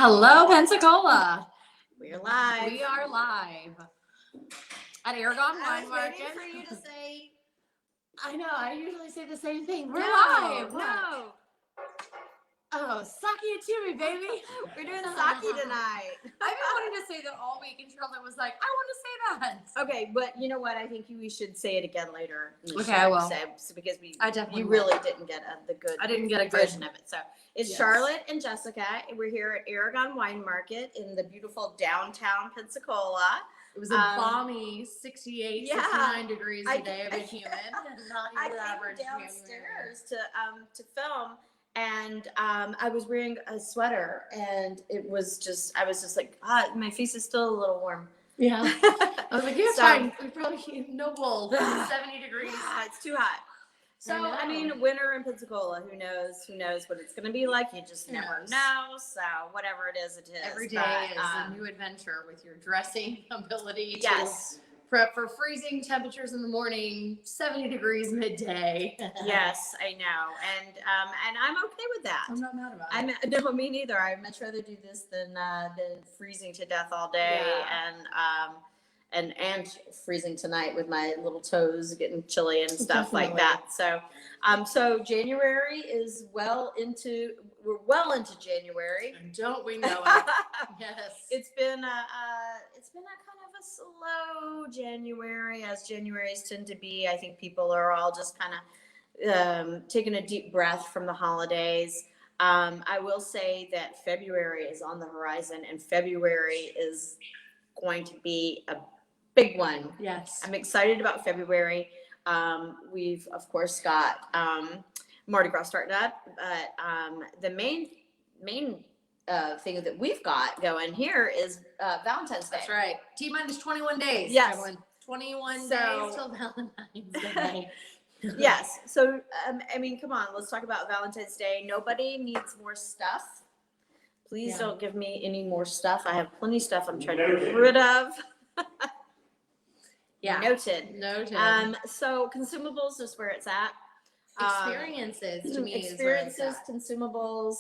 Hello, Pensacola. We're live. We are live at Aragon I Wine was waiting Market. for you to say. I know. I usually say the same thing. We're No, live. No. Oh, sake it to me, baby. We're doing sake tonight. I've been wanting to say that all week, and Charlotte was like, "I want to say that." Okay, but you know what? I think we should say it again later. Okay, I will. Because I definitely you will. really didn't get the good. I didn't get a good version of it. So it's Yes. Charlotte and Jessica. And we're here at Aragon Wine Market in the beautiful downtown Pensacola. It was a balmy 68, yeah. 69 degrees I- today, a bit humid. Not I even came average downstairs to film, and I was wearing a sweater, and I was just like, my face is still a little warm. Yeah. I was like, yeah, So- fine. We probably no wool. 70 degrees. It's too hot. So I mean, winter in Pensacola. Who knows? Who knows what it's going to be like? You just never know. So whatever it is, it is. Every day is a new adventure with your dressing ability. Yes. To prep for freezing temperatures in the morning, 70 degrees midday. Yes, I know, and I'm okay with that. I'm not mad about it. No, me neither. I'd much rather do this than freezing to death all day, and freezing tonight with my little toes getting chilly and stuff like that. So, so January is we're well into January. Don't we know it? Yes. It's been a kind of a slow January, as Januaries tend to be. I think people are all just kind of taking a deep breath from the holidays. I will say that February is on the horizon, and February is going to be a big one. Yes. I'm excited about February. We've of course got Mardi Gras starting up, but the main thing that we've got going here is Valentine's Day. That's right. T-minus 21 days. Yes. Everyone. 21 days till Valentine's Day. Yes. So, I mean, come on, let's talk about Valentine's Day. Nobody needs more stuff. Please don't give me any more stuff. I have plenty of stuff I'm trying to get rid of. Yeah. Noted. So consumables is where it's at. Experiences to me experiences, consumables.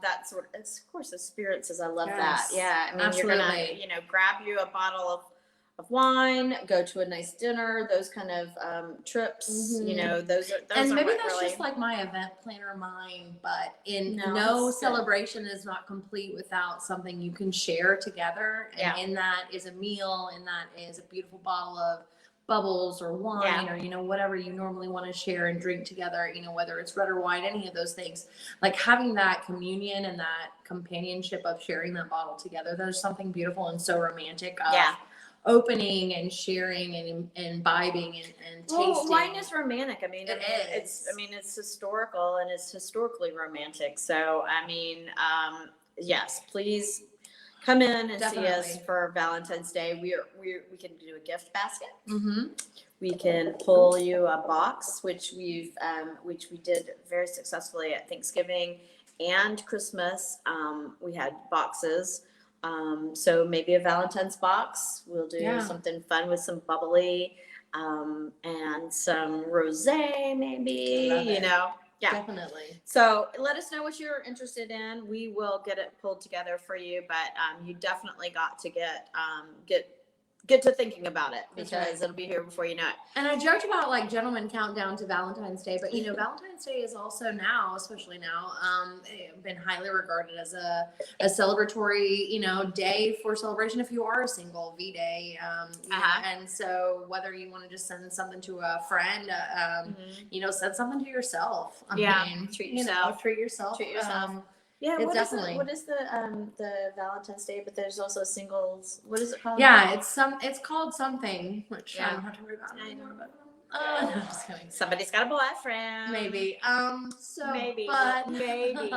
That's what, of course, experiences. I love that. Yes. Yeah. I mean, Absolutely. You're gonna, grab you a bottle of wine, go to a nice dinner, those kind of trips. Mhm. Those are and maybe what that's really, just like my event planner mind, but no that's good. celebration is not complete without something you can share together. And Yeah. in that is a meal, and that is a beautiful bottle of bubbles or wine, or whatever you normally want to share and drink together, whether it's red or wine, any of those things. Like having that communion and that companionship of sharing that bottle together, there's something beautiful and so romantic of opening and sharing and imbibing and tasting. Well, wine is romantic. I mean, is. It's historical, and it's historically romantic. So, I mean, yes, please come in and see us for Valentine's Day. We can do a gift basket. Mm-hmm. We can pull you a box, which we did very successfully at Thanksgiving and Christmas. We had boxes. So maybe a Valentine's box. We'll do something fun with some bubbly, and some rosé, maybe, Yeah. Definitely. So let us know what you're interested in. We will get it pulled together for you, but you definitely got to get to thinking about it, because it'll be here before you know it. And I joked about like gentlemen countdown to Valentine's Day, but Valentine's Day is also now, especially now, been highly regarded as a celebratory, day for celebration if you are a single V-Day. And so whether you want to just send something to a friend, send something to yourself. Treat yourself. Treat yourself. Yeah, It's what definitely. What is the Valentine's Day? But there's also singles. What is it called? Yeah, it's called something, which I don't have to worry about I anymore. know. But no, I'm just kidding. Somebody's got a boyfriend. Maybe. So Maybe. but Maybe.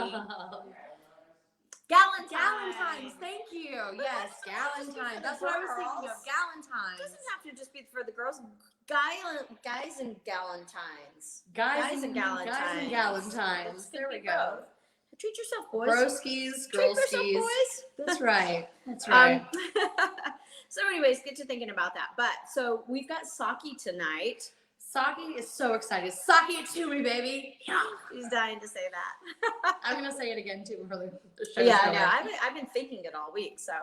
Galentine's. Thank you. Yes, Galentine's. That's what I was thinking of. It Galentine's. doesn't have to just be for the girls. Guys and Galentines. Guys and Galentines. Galentine's. There we go. Treat yourself, boys. Broskies, Treat yourself, girlskies. boys. That's right. That's right. So anyways, get to thinking about that. But so we've got sake tonight. Saki is so excited. Saki it to me, baby. Yeah. She's dying to say that. I'm gonna say it again too before the show. Yeah, I know. I've been thinking it all week. So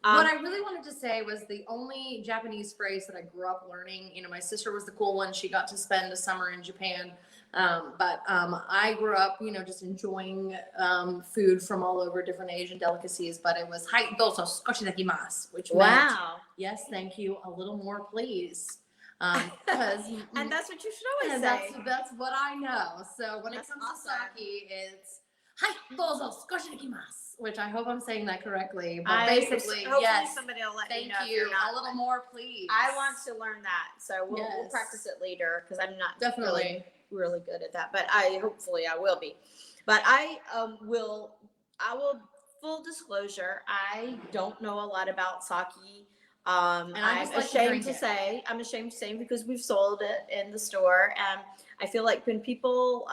what I really wanted to say was the only Japanese phrase that I grew up learning. You know, my sister was the cool one. She got to spend a summer in Japan. But I grew up, you know, just enjoying food from all over different Asian delicacies. But it was "Hai dozo skoshidakimasu," which meant, yes, thank you, a little more, please. Because and that's what you should always say. That's what I know. So when it comes to sake, it's "Hai dozo skoshidakimasu," which I hope I'm saying that correctly. But basically, yes. Somebody will let thank you know. A little more, please. I want to learn that, so we'll practice it later because I'm not really good at that, but hopefully I will be. But I will full disclosure, I don't know a lot about sake. And I'm ashamed to say because we've sold it in the store, and I feel like when people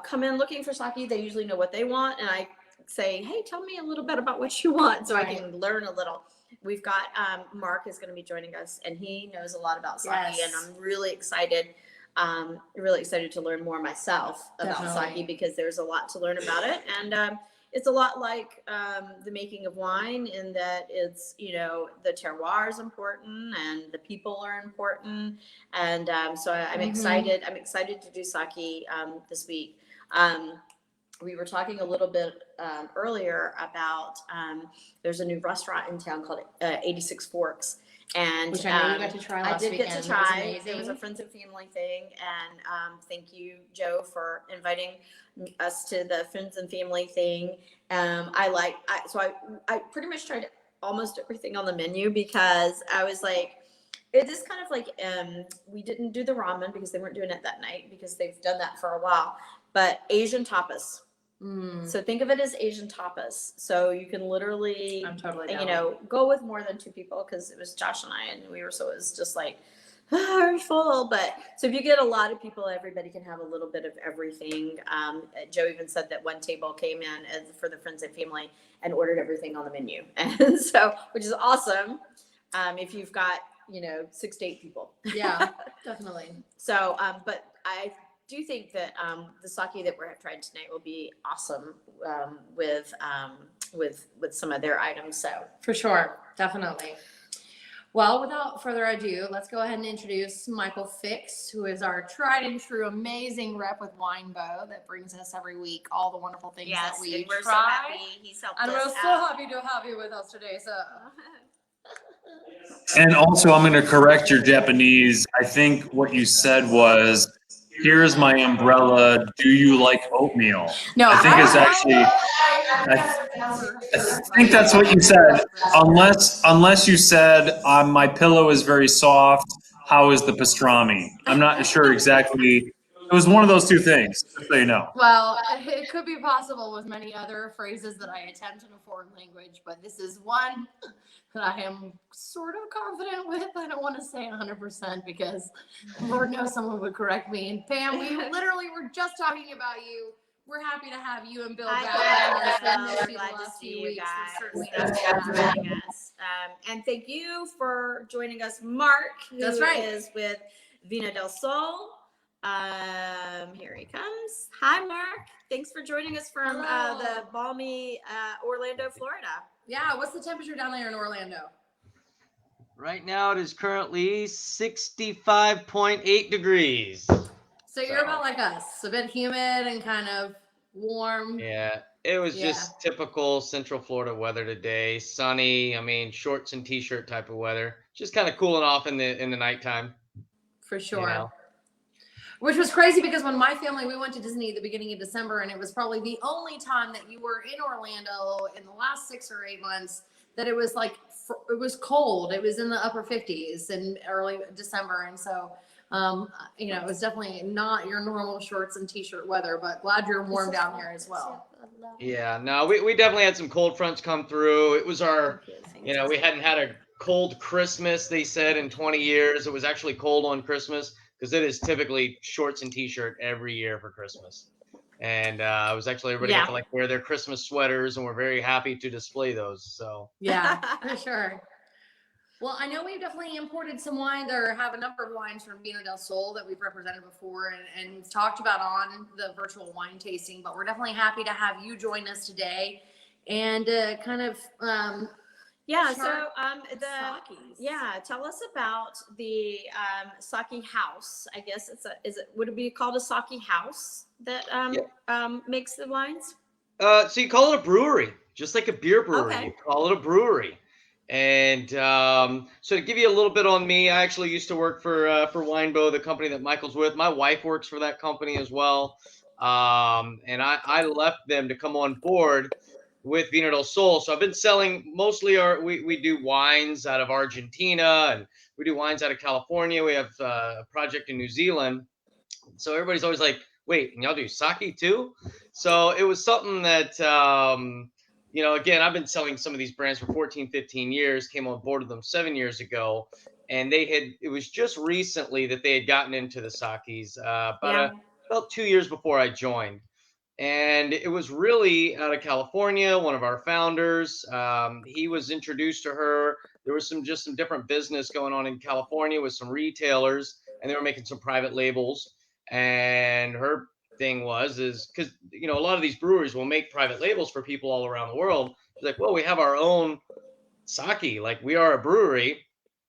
come in looking for sake, they usually know what they want, and I say, hey, tell me a little bit about what you want so I can learn a little. We've got Mark is going to be joining us, and he knows a lot about sake, and I'm really excited to learn more myself about sake because there's a lot to learn about it. And it's a lot like the making of wine in that it's, you know, the terroir is important and the people are important. And so I'm excited. I'm excited to do sake this week. We were talking a little bit earlier about there's a new restaurant in town called 86 Forks. And which I know you got to try last weekend. I did get to try. It was a friends and family thing, and thank you, Joe, for inviting us to the friends and family thing. I pretty much tried almost everything on the menu because I was like, it is kind of like we didn't do the ramen because they weren't doing it that night because they've done that for a while, but Asian tapas. So think of it as Asian tapas. So you can literally, I'm totally down. You know, go with more than 2 people because it was Josh and I, and we were, so it was just like, we're full. But so if you get a lot of people, everybody can have a little bit of everything. Joe even said that one table came in for the friends and family and ordered everything on the menu. And so, which is awesome. If you've got, you know, 6 to 8 people. Yeah, definitely. So, but I do think that the sake that we're trying tonight will be awesome with some of their items. So for sure, definitely. Well, without further ado, let's go ahead and introduce Michael Fix, who is our tried and true amazing rep with Winebow that brings us every week all the wonderful things that we we're try. So happy he's helped us. And we're so happy to have you with us today. So. And also, I'm going to correct your Japanese. I think what you said was, here's my umbrella. Do you like oatmeal? No, I think it's actually, I think that's what you said. Unless you said, my pillow is very soft. How is the pastrami? I'm not sure exactly. It was one of those 2 things, just so you know. Well, it could be possible with many other phrases that I attempt in a foreign language, but this is one that I am sort of confident with. I don't want to say 100% because Lord knows someone would correct me. And Pam, we literally were just talking about you. We're happy to have you and Bill back. We're glad to see you guys. Thanks for joining us. And thank you for joining us, Mark, who is with Vina del Sol. Here he comes. Hi, Mark. Thanks for joining us from the balmy Orlando, Florida. Yeah, what's the temperature down there in Orlando? Right now it is currently 65.8 degrees. So you're about like us, a bit humid and kind of warm. Yeah, it was just typical Central Florida weather today. Sunny, I mean, shorts and t-shirt type of weather. Just kind of cooling off in the nighttime. For sure. You know? Which was crazy because when my family, we went to Disney at the beginning of December, and it was probably the only time that you were in Orlando in the last 6 or 8 months that it was like, it was cold. It was in the upper 50s in early December. And so, you know, it was definitely not your normal shorts and t-shirt weather, but glad you're warm down here as well. Yeah, no, we definitely had some cold fronts come through. It was our, you know, we hadn't had a cold Christmas, they said, in 20 years. It was actually cold on Christmas, because it is typically shorts and t-shirt every year for Christmas. And it was actually everybody got to like wear their Christmas sweaters, and we're very happy to display those. So yeah, for sure. Well, I know we've definitely imported some wines or have a number of wines from Vino del Sol that we've represented before and talked about on the virtual wine tasting, but we're definitely happy to have you join us today and kind of Yeah, chart the sakis. yeah, tell us about the sake house. I guess would it be called a sake house that makes the wines? So you call it a brewery, just like a beer brewery. Okay. You call it a brewery. And so to give you a little bit on me, I actually used to work for Winebow, the company that Michael's with. My wife works for that company as well. And I left them to come on board with Vino del Sol. So I've been selling mostly we do wines out of Argentina, and we do wines out of California. We have a project in New Zealand. So everybody's always like, wait, and y'all do sake too? So it was something that, again, I've been selling some of these brands for 14, 15 years, came on board with them 7 years ago. And it was just recently that they had gotten into the sakes, Yeah. about 2 years before I joined. And it was really out of California, one of our founders. He was introduced to her. There was some different business going on in California with some retailers, and they were making some private labels. And her thing is because a lot of these breweries will make private labels for people all around the world. She's like, well, we have our own sake, like we are a brewery,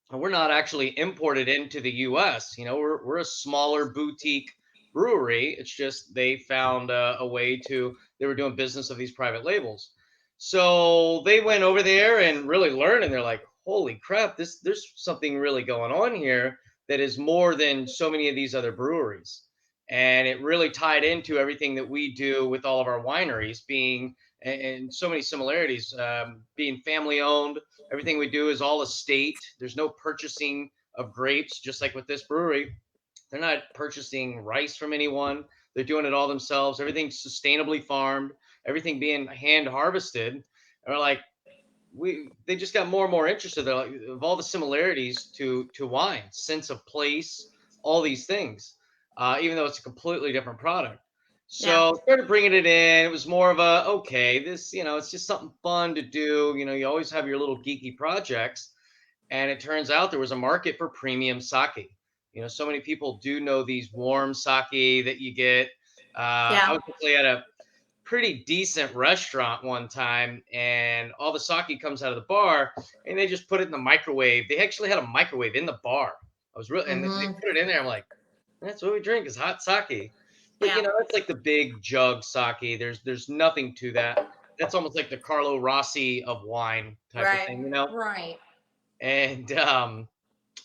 and we're not actually imported into the US. We're a smaller boutique brewery. It's just they found a way they were doing business of these private labels. So they went over there and really learned, and they're like, holy crap, there's something really going on here that is more than so many of these other breweries. And it really tied into everything that we do with all of our wineries being, and so many similarities, being family owned. Everything we do is all estate. There's no purchasing of grapes, just like with this brewery. They're not purchasing rice from anyone. They're doing it all themselves. Everything's sustainably farmed, everything being hand harvested. And we're like, they just got more and more interested. They're like, of all the similarities to wine, sense of place, all these things, even though it's a completely different product. Yeah. So started bringing it in. It was more of a, okay, this, it's just something fun to do. You always have your little geeky projects. And it turns out there was a market for premium sake. So many people do know these warm sake that you get. I Yeah. was actually at a pretty decent restaurant one time, and all the sake comes out of the bar, and they just put it in the microwave. They actually had a microwave in the bar. And they Mhm. put it in there. I'm like, that's what we drink is hot sake. But Yeah. it's like the big jug sake. There's nothing to that. That's almost like the Carlo Rossi of wine type of Right. thing. Right. And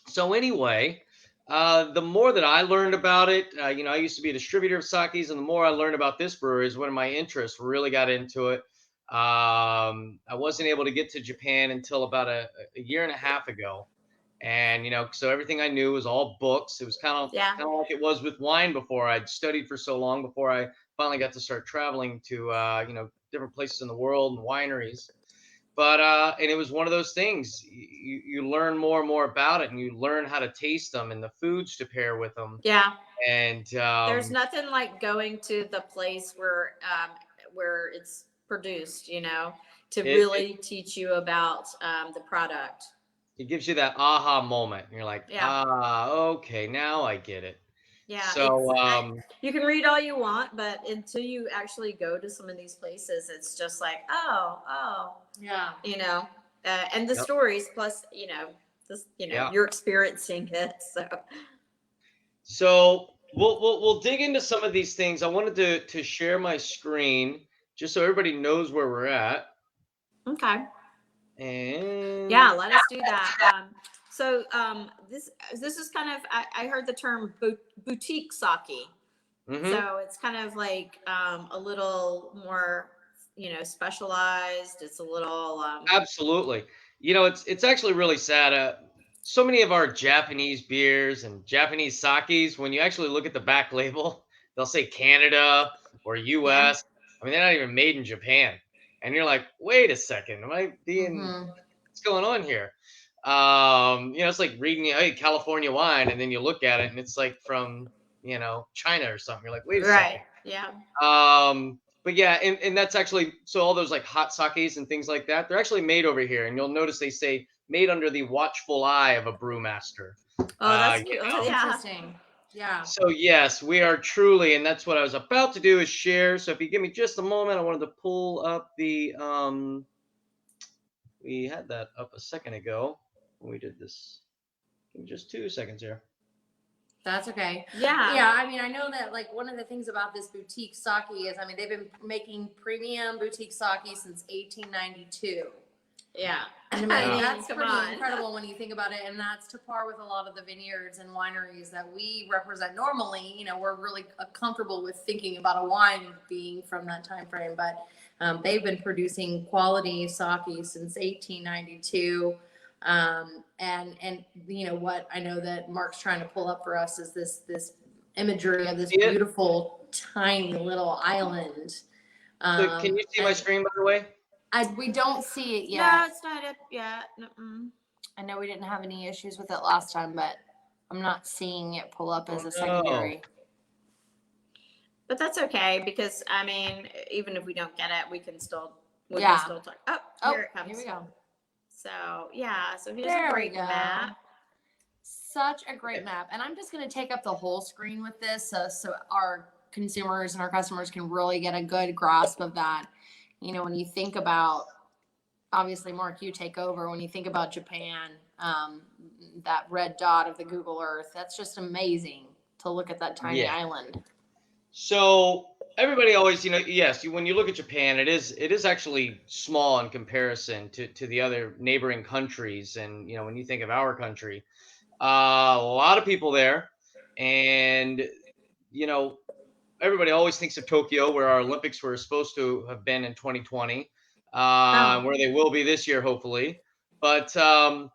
so anyway, the more that I learned about it, I used to be a distributor of sakes, and the more I learned about this brewery is when my interest really got into it. I wasn't able to get to Japan until about a year and a half ago, and so everything I knew was all books. It was Yeah. kind of like it was with wine before. I'd studied for so long before I finally got to start traveling to different places in the world and wineries. But and it was one of those things. You learn more and more about it, and you learn how to taste them and the foods to pair with them. Yeah. And There's nothing like going to the place where it's produced, to it, it really teach you about the product. it gives you that aha moment. And you're like, Yeah. okay, now I get it. Yeah. So You can read all you want, but until you actually go to some of these places, it's just like, oh, Yeah. and the yep, stories plus, yeah. you're experiencing it. So we'll dig into some of these things. I wanted to share my screen just so everybody knows where we're at. Okay. And Yeah, let us do that. This is kind of I heard the term boutique sake. mhm. So it's kind of like a little more, specialized. It's a little Absolutely. It's actually really sad. So many of our Japanese beers and Japanese sakes, when you actually look at the back label, they'll say Canada or yeah, US. I mean, they're not even made in Japan. And you're like, wait a second, am I being, Mhm. what's going on here? It's like reading, hey, California wine, and then you look at it and it's like from, China or something. You're like, wait a right. second. Yeah. Um, but yeah, and that's actually, so all those like hot sakes and things like that, they're actually made over here, and you'll notice they say made under the watchful eye of a brewmaster. Oh, that's You cute. know, Yeah. Interesting. Yeah. so yes, we are truly, and that's what I was about to do is share. So if you give me just a moment, I wanted to pull up the we had that up a second ago when we did this. Give me just 2 seconds here. That's okay. Yeah. Yeah, I mean, I know that like one of the things about this boutique sake is, I mean, they've been making premium boutique sake since 1892. Yeah. And I mean, Wow. that's Come pretty on. incredible when you think about it. And that's to par with a lot of the vineyards and wineries that we represent normally. You know, we're really comfortable with thinking about a wine being from that time frame. But they've been producing quality sake since 1892. And you know what I know that Mark's trying to pull up for us is this imagery of this Yeah. beautiful tiny little island. So can you see my And screen, by the way? we don't see it yet. No, it's not up yet. Mm-mm. I know we didn't have any issues with it last time, but I'm not seeing it pull up as a no. secondary. But that's okay because I mean, even if we don't get it, we can still Yeah. talk. Oh, Oh, here it comes. here we go. So yeah, so here's There a we great go. map. Such a great map. And I'm just going to take up the whole screen with this so our consumers and our customers can really get a good grasp of that. You know, when you think about, obviously, Mark, you take over. When you think about Japan, that red dot of the Google Earth, that's just amazing to look at that tiny Yeah. island. So everybody always, yes, when you look at Japan, it is actually small in comparison to the other neighboring countries. And when you think of our country, a lot of people there, and everybody always thinks of Tokyo, where our Olympics were supposed to have been in 2020, where they will be this year, hopefully. But so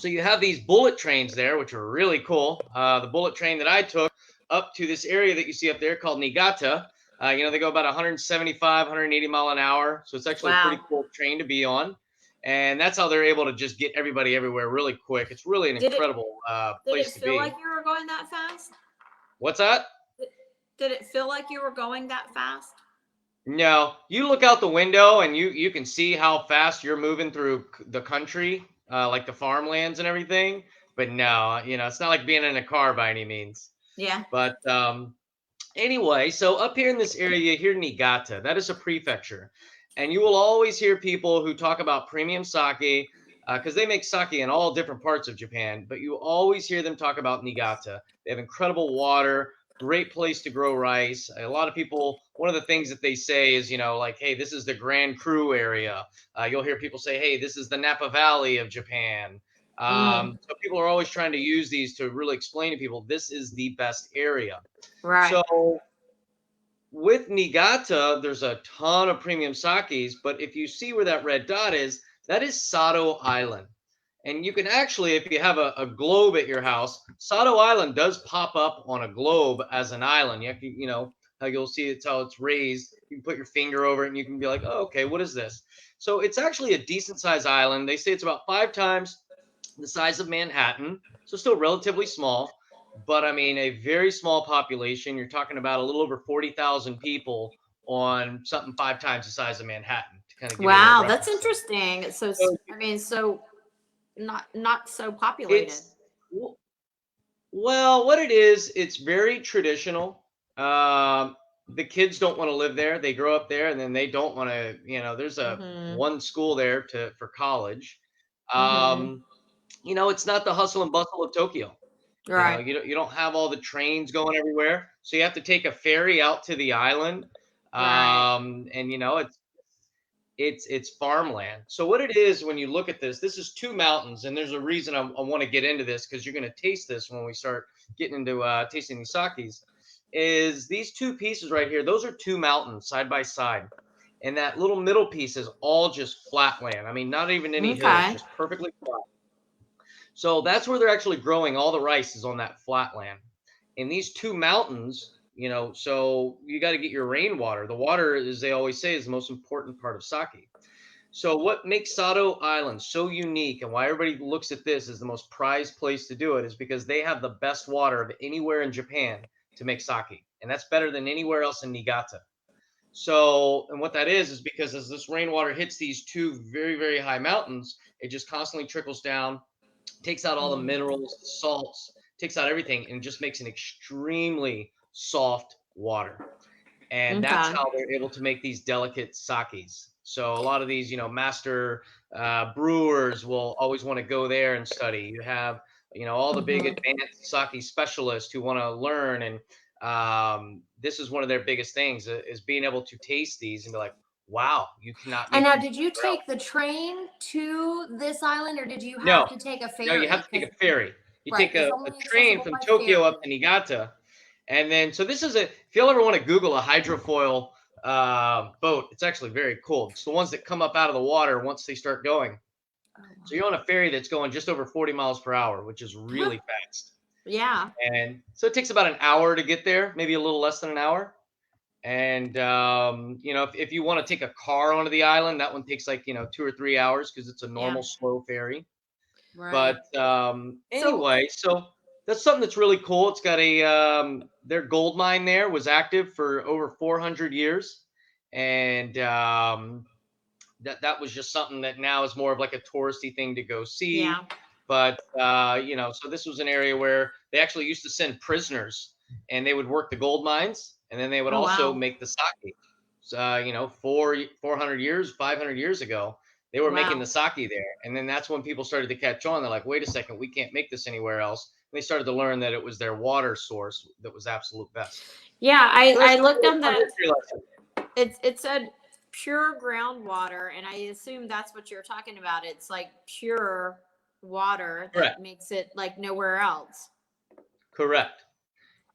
you have these bullet trains there, which are really cool. The bullet train that I took up to this area that you see up there called Niigata. They go about 175, 180 mile an hour. So it's actually a pretty cool train to be on. And that's how they're able to just get everybody everywhere really quick. It's really an incredible place to be. Did it feel like you were going that fast? What's that? Did it feel like you were going that fast? No, you look out the window and you can see how fast you're moving through the country, like the farmlands and everything. But no, it's not like being in a car by any means. Yeah. But anyway, so up here in this area, here Niigata, that is a prefecture. And you will always hear people who talk about premium sake, because they make sake in all different parts of Japan, but you always hear them talk about Niigata. They have incredible water, great place to grow rice. A lot of people, one of the things that they say is, like, hey, this is the Grand Cru area. You'll hear people say, hey, this is the Napa Valley of Japan. So people are always trying to use these to really explain to people this is the best area. Right. So with Niigata, there's a ton of premium sakes, but if you see where that red dot is, that is Sato Island. And you can actually, if you have a globe at your house, Sato Island does pop up on a globe as an island. How you'll see it's how it's raised. You can put your finger over it and you can be like, oh, okay, what is this? So it's actually a decent sized island. They say it's about 5 times the size of Manhattan. So still relatively small, but I mean, a very small population. You're talking about a little over 40,000 people on something 5 times the size of Manhattan to kind of give you a Wow, little that's reference. interesting. So not so populated. Well, what it is, it's very traditional. The kids don't want to live there. They grow up there and then they don't want to, there's one school there for college. It's not the hustle and bustle of Tokyo. Right. You don't have all the trains going everywhere. So you have to take a ferry out to the island. Right. And it's farmland. So what it is when you look at this is 2 mountains, and there's a reason I want to get into this, because you're going to taste this when we start getting into tasting these sakes. Is these 2 pieces right here? Those are 2 mountains side by side, and that little middle piece is all just flat land. I mean, not even any hills, just perfectly flat. So that's where they're actually growing all the rice, is on that flat land. And these 2 mountains, so you got to get your rainwater. The water, as they always say, is the most important part of sake. So what makes Sato Island so unique, and why everybody looks at this as the most prized place to do it, is because they have the best water of anywhere in Japan to make sake. And that's better than anywhere else in Niigata. So, and what that is because as this rainwater hits these two very, very high mountains, it just constantly trickles down, takes out all the minerals, the salts, takes out everything, and just makes an extremely soft water. And that's Okay. how they're able to make these delicate sakis. So a lot of these, master brewers will always want to go there and study. You have, all the big advanced sake specialists who want to learn, and this is one of their biggest things is being able to taste these and be like, wow, you cannot And make now, these did you anywhere else. take the train to this island, or did you No, have to take a no, you ferry? have to take a ferry. You Right, take it's a only train accessible from by Tokyo ferry. up to Niigata. And then, so this is if you'll ever want to Google a hydrofoil boat, it's actually very cool. It's the ones that come up out of the water once they start going. Oh, So you're on a ferry that's going just over 40 miles per hour, which is really fast. Yeah. And so it takes about an hour to get there, maybe a little less than an hour. And, if you want to take a car onto the island, that one takes like, 2 or 3 hours because it's a Yeah. normal slow ferry. right. But anyway, so that's something that's really cool. It's got their gold mine there was active for over 400 years, and that was just something that now is more of like a touristy thing to go see. Yeah. But so this was an area where they actually used to send prisoners, and they would work the gold mines, and then they would Oh, also wow. make the sake. So, 400 years, 500 years ago, they were making Wow. the sake there, and then that's when people started to catch on. They're like, wait a second, we can't make this anywhere else. And they started to learn that it was their water source that was absolute best. Yeah. So I that's looked a on fun the. history lesson. It said pure groundwater, and I assume that's what you're talking about. It's like pure water that Correct. makes it like nowhere else. Correct.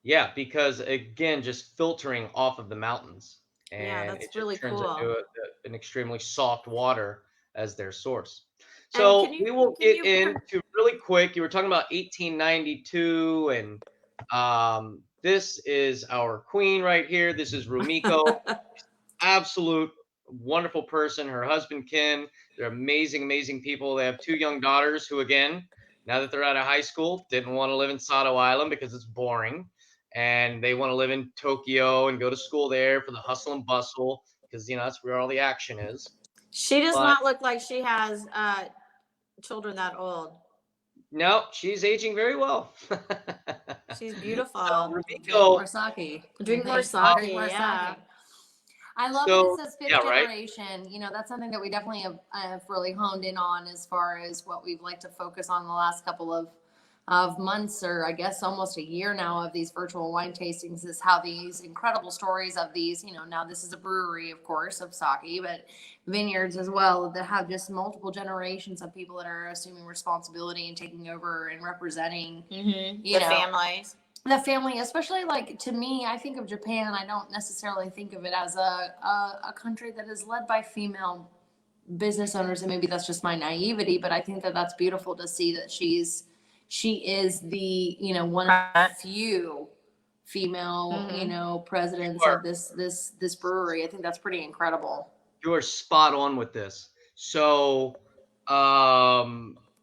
Yeah, because again, just filtering off of the mountains, Yeah, and that's it just really turns into cool. an extremely soft water as their source. And So we will can get you into really quick. You were talking about 1892, and this is our queen right here. This is Rumiko, absolute wonderful person. Her husband Ken, they're amazing, amazing people. They have two young daughters who, again, now that they're out of high school, didn't want to live in Sato Island because it's boring, and they want to live in Tokyo and go to school there for the hustle and bustle because that's where all the action is. She does But not look like she has children that old. no, she's aging very well. She's So beautiful. Drink Rumiko, more sake. Drink more oh, sake. Drink more Yeah. sake. I love that it so says fifth yeah, right. generation. That's something that we definitely have really honed in on as far as what we've liked to focus on the last couple of months, or I guess almost a year now, of these virtual wine tastings, is how these incredible stories of these, now this is a brewery, of course, of sake, but vineyards as well, that have just multiple generations of people that are assuming responsibility and taking over and representing, The families. the family. Especially, like, to me, I think of Japan, I don't necessarily think of it as a country that is led by female business owners, and maybe that's just my naivety, but I think that that's beautiful to see that she is the one of few female presidents of this brewery. I think that's pretty incredible. You are spot on with this. So,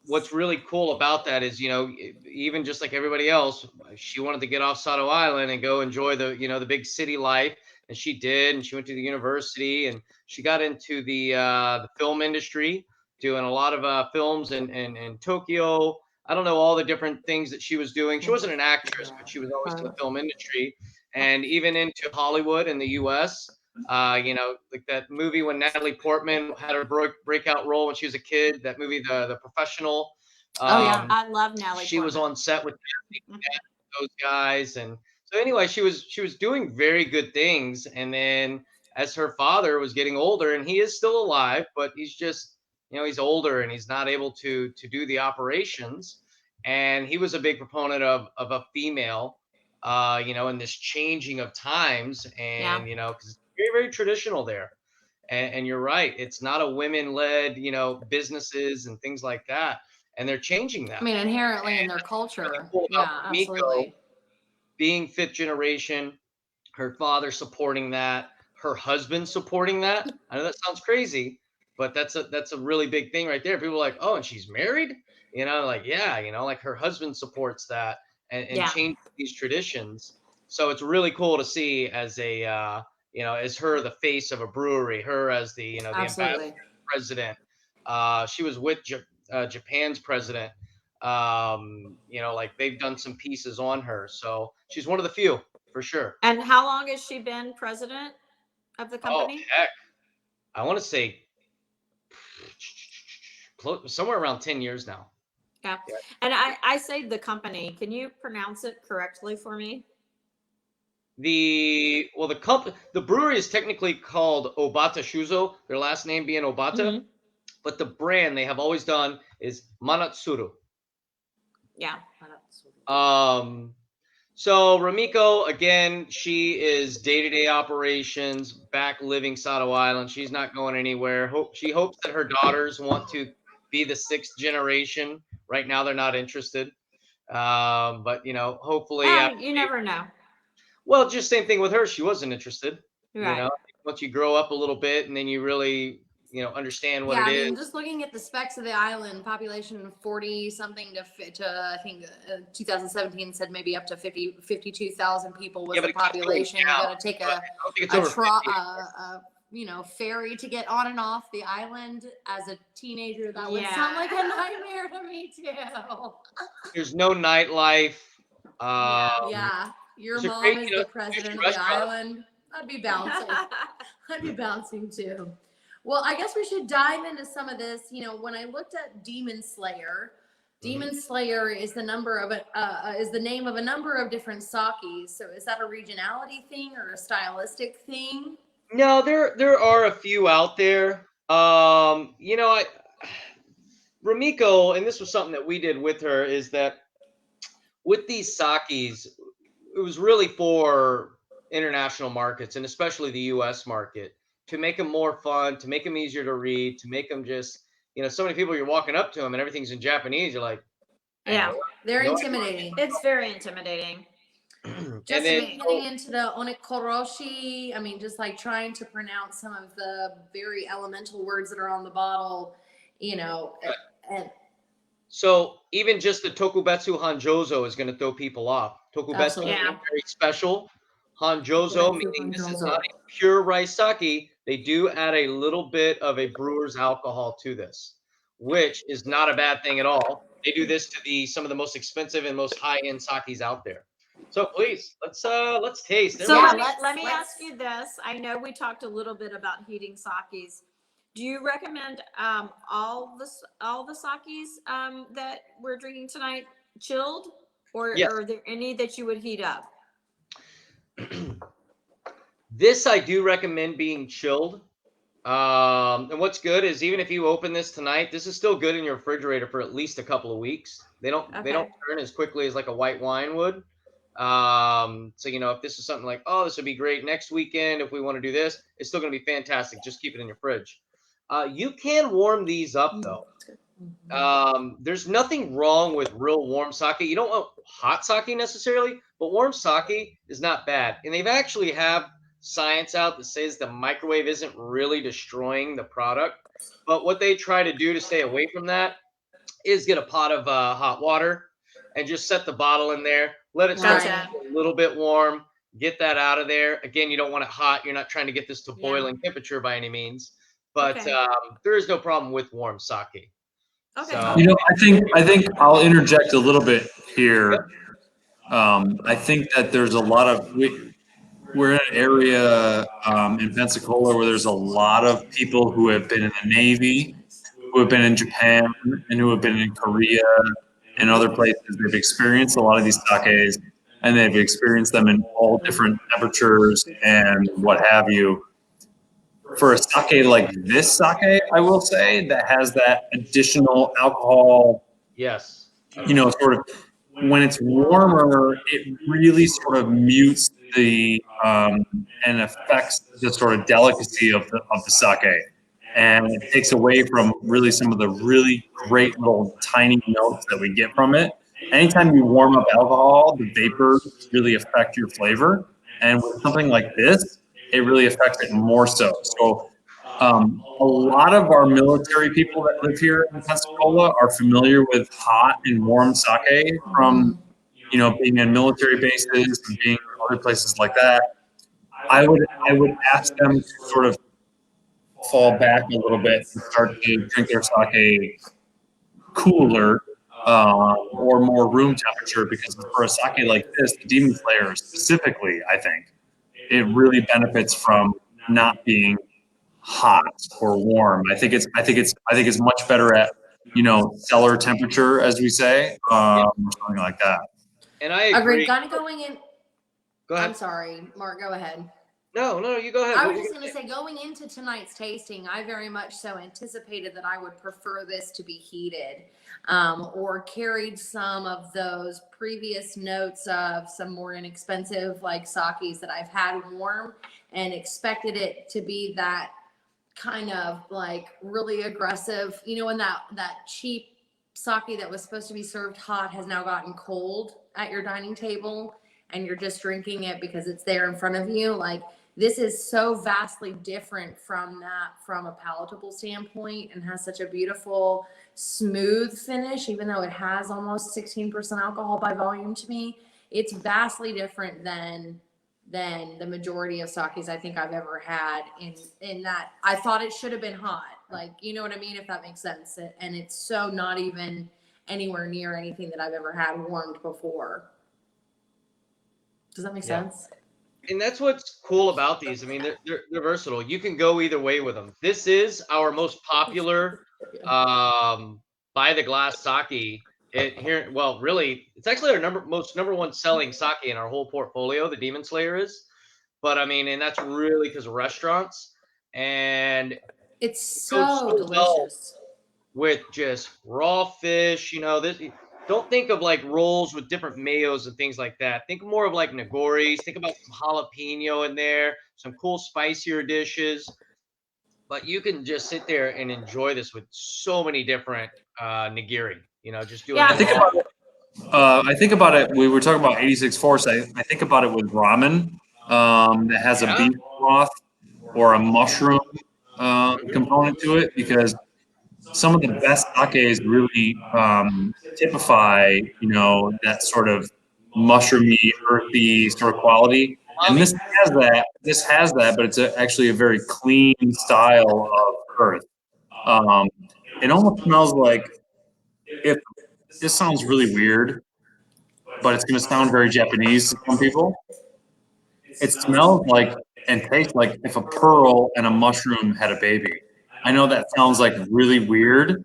what's really cool about that is, even just like everybody else, she wanted to get off Sato Island and go enjoy the big city life, and she did. And she went to the university, and she got into the film industry, doing a lot of films in Tokyo. I don't know all the different things that she was doing. She wasn't an actress, but she was always in the film industry, and even into Hollywood in the U.S. Like that movie when Natalie Portman had her breakout role when she was a kid. That movie, The Professional. Oh, yeah. I love Natalie She was Portman. on set with those guys, and so anyway, she was doing very good things. And then as her father was getting older, and he is still alive, but he's just he's older and he's not able to do the operations. And he was a big proponent of a female, in this changing of times, and because it's very, very traditional there. And you're right, it's not a women-led, businesses and things like that, and they're changing I that. mean, inherently in And their that's what's really culture. cool about Yeah, Rumiko absolutely. being fifth generation, her father supporting that, her husband supporting that. I know that sounds crazy, but that's a really big thing right there. People are like, oh, and she's married, like, yeah, like her husband supports that, and Yeah. change these traditions. So it's really cool to see as as her the face of a brewery, her as the the Absolutely. ambassador president. She was with Japan's president. Like they've done some pieces on her, so she's one of the few for sure. And how long has she been president of the Oh company? heck, I want to say somewhere around 10 years now. Yeah. And I say the company. Can you pronounce it correctly for me? The brewery is technically called Obata Shuzo, their last name being Obata, but the brand they have always done is Manatsuru. Yeah. So Ramiko, again, she is day-to-day operations, back living Sado Island. She's not going anywhere. She hopes that her daughters want to be the 6th generation. Right now, they're not interested. But hopefully, You never know. well, just same thing with her. She wasn't interested. Right. Once you grow up a little bit and then you really, understand what it is. Just looking at the specs of the island, population 40 something to I think 2017 said maybe up to 52,000 people was the population. You got to take a ferry to get on and off the island. As a teenager, that would sound like a nightmare to me too. There's no nightlife. Your mom is the president of the island. I'd be bouncing. I'd be bouncing too. Well, I guess we should dive into some of this. When I looked at Demon Slayer, Demon Slayer is the name of a number of different sakis. So is that a regionality thing or a stylistic thing? No, there are a few out there. Ramiko, and this was something that we did with her, is that with these sakis, it was really for international markets and especially the U.S. market, to make them more fun, to make them easier to read, to make them just, so many people, you're walking up to them and everything's in Japanese. You're like, yeah, they're intimidating. It's very intimidating. Just getting into the onikoroshi, just like trying to pronounce some of the very elemental words that are on the bottle, and so even just the Tokubetsu Hanjozo is going to throw people off. Tokubetsu is very special. Hanjozo, meaning this is not a pure rice sake. They do add a little bit of a brewer's alcohol to this, which is not a bad thing at all. They do this to some of the most expensive and most high-end sakes out there. So please, let's taste. So let me ask you this. I know we talked a little bit about heating sakes. Do you recommend all the sakes that we're drinking tonight chilled, or are there any that you would heat up? This I do recommend being chilled. And what's good is even if you open this tonight, this is still good in your refrigerator for at least a couple of weeks. They don't turn as quickly as like a white wine would. So if this is something like, oh, this would be great next weekend if we want to do this, it's still going to be fantastic. Just keep it in your fridge. You can warm these up though. There's nothing wrong with real warm sake. You don't want hot sake necessarily, but warm sake is not bad. And they've actually have science out that says the microwave isn't really destroying the product. But what they try to do to stay away from that is get a pot of hot water and just set the bottle in there. Let it start to get a little bit warm. Get that out of there. Again, you don't want it hot. You're not trying to get this to boiling temperature by any means. But there is no problem with warm sake. Okay. So, I think I'll interject a little bit here. I think that there's a lot of we're in an area in Pensacola where there's a lot of people who have been in the Navy, who have been in Japan, and who have been in Korea and other places. They've experienced a lot of these sakes, and they've experienced them in all different temperatures and what have you. For a sake like this sake, I will say, that has that additional alcohol. yes. Sort of when it's warmer, it really sort of mutes the and affects the sort of delicacy of the sake, and it takes away from really some of the really great little tiny notes that we get from it. Anytime you warm up alcohol, the vapors really affect your flavor, and with something like this, it really affects it more so. So a lot of our military people that live here in Pensacola are familiar with hot and warm sake from, being in military bases and being in other places like that. I would ask them to sort of fall back a little bit and start to drink their sake cooler or more room temperature, because for a sake like this, the Demon Slayer specifically, I think it really benefits from not being hot or warm. I think it's much better at cellar temperature, as we say, or something like that. And I Agreed. agree. Kind of going in. Go ahead. I'm sorry, Mark. Go ahead. No, you go ahead. I What was were you just gonna going to say, going into tonight's tasting, I very much so anticipated that I would prefer this to be heated, or carried some of those previous notes of some more inexpensive like sakis that I've had warm, and expected it to be that kind of like really aggressive, when that cheap sake that was supposed to be served hot has now gotten cold at your dining table, and you're just drinking it because it's there in front of you. Like, this is so vastly different from that, from a palatable standpoint, and has such a beautiful smooth finish, even though it has almost 16% alcohol by volume. To me, it's vastly different than the majority of sakes I think I've ever had, in that I thought it should have been hot. Like, you know what I mean? If that makes sense. And it's so not even anywhere near anything that I've ever had warmed before. Does that make sense? And that's what's cool about these. I mean, they're versatile. You can go either way with them. This is our most popular by the glass sake. Really, it's actually our number one selling sake in our whole portfolio. The Demon Slayer is, but I mean, and that's really because of restaurants, and It's goes so well delicious. with just raw fish. Don't think of like rolls with different mayos and things like that. Think more of like nigoris. Think about some jalapeno in there, some cool spicier dishes. But you can just sit there and enjoy this with so many different nigiri. Just doing Yeah. I think about it. We were talking about 86 Force. I think about it with ramen that has a beef broth or a mushroom component to it, because some of the best sakes really typify, that sort of mushroomy, earthy sort of quality. And this has that. This has that, but it's actually a very clean style of earth. It almost smells like, if this sounds really weird, but it's going to sound very Japanese to some people. It smells like and tastes like if a pearl and a mushroom had a baby. I know that sounds like really weird,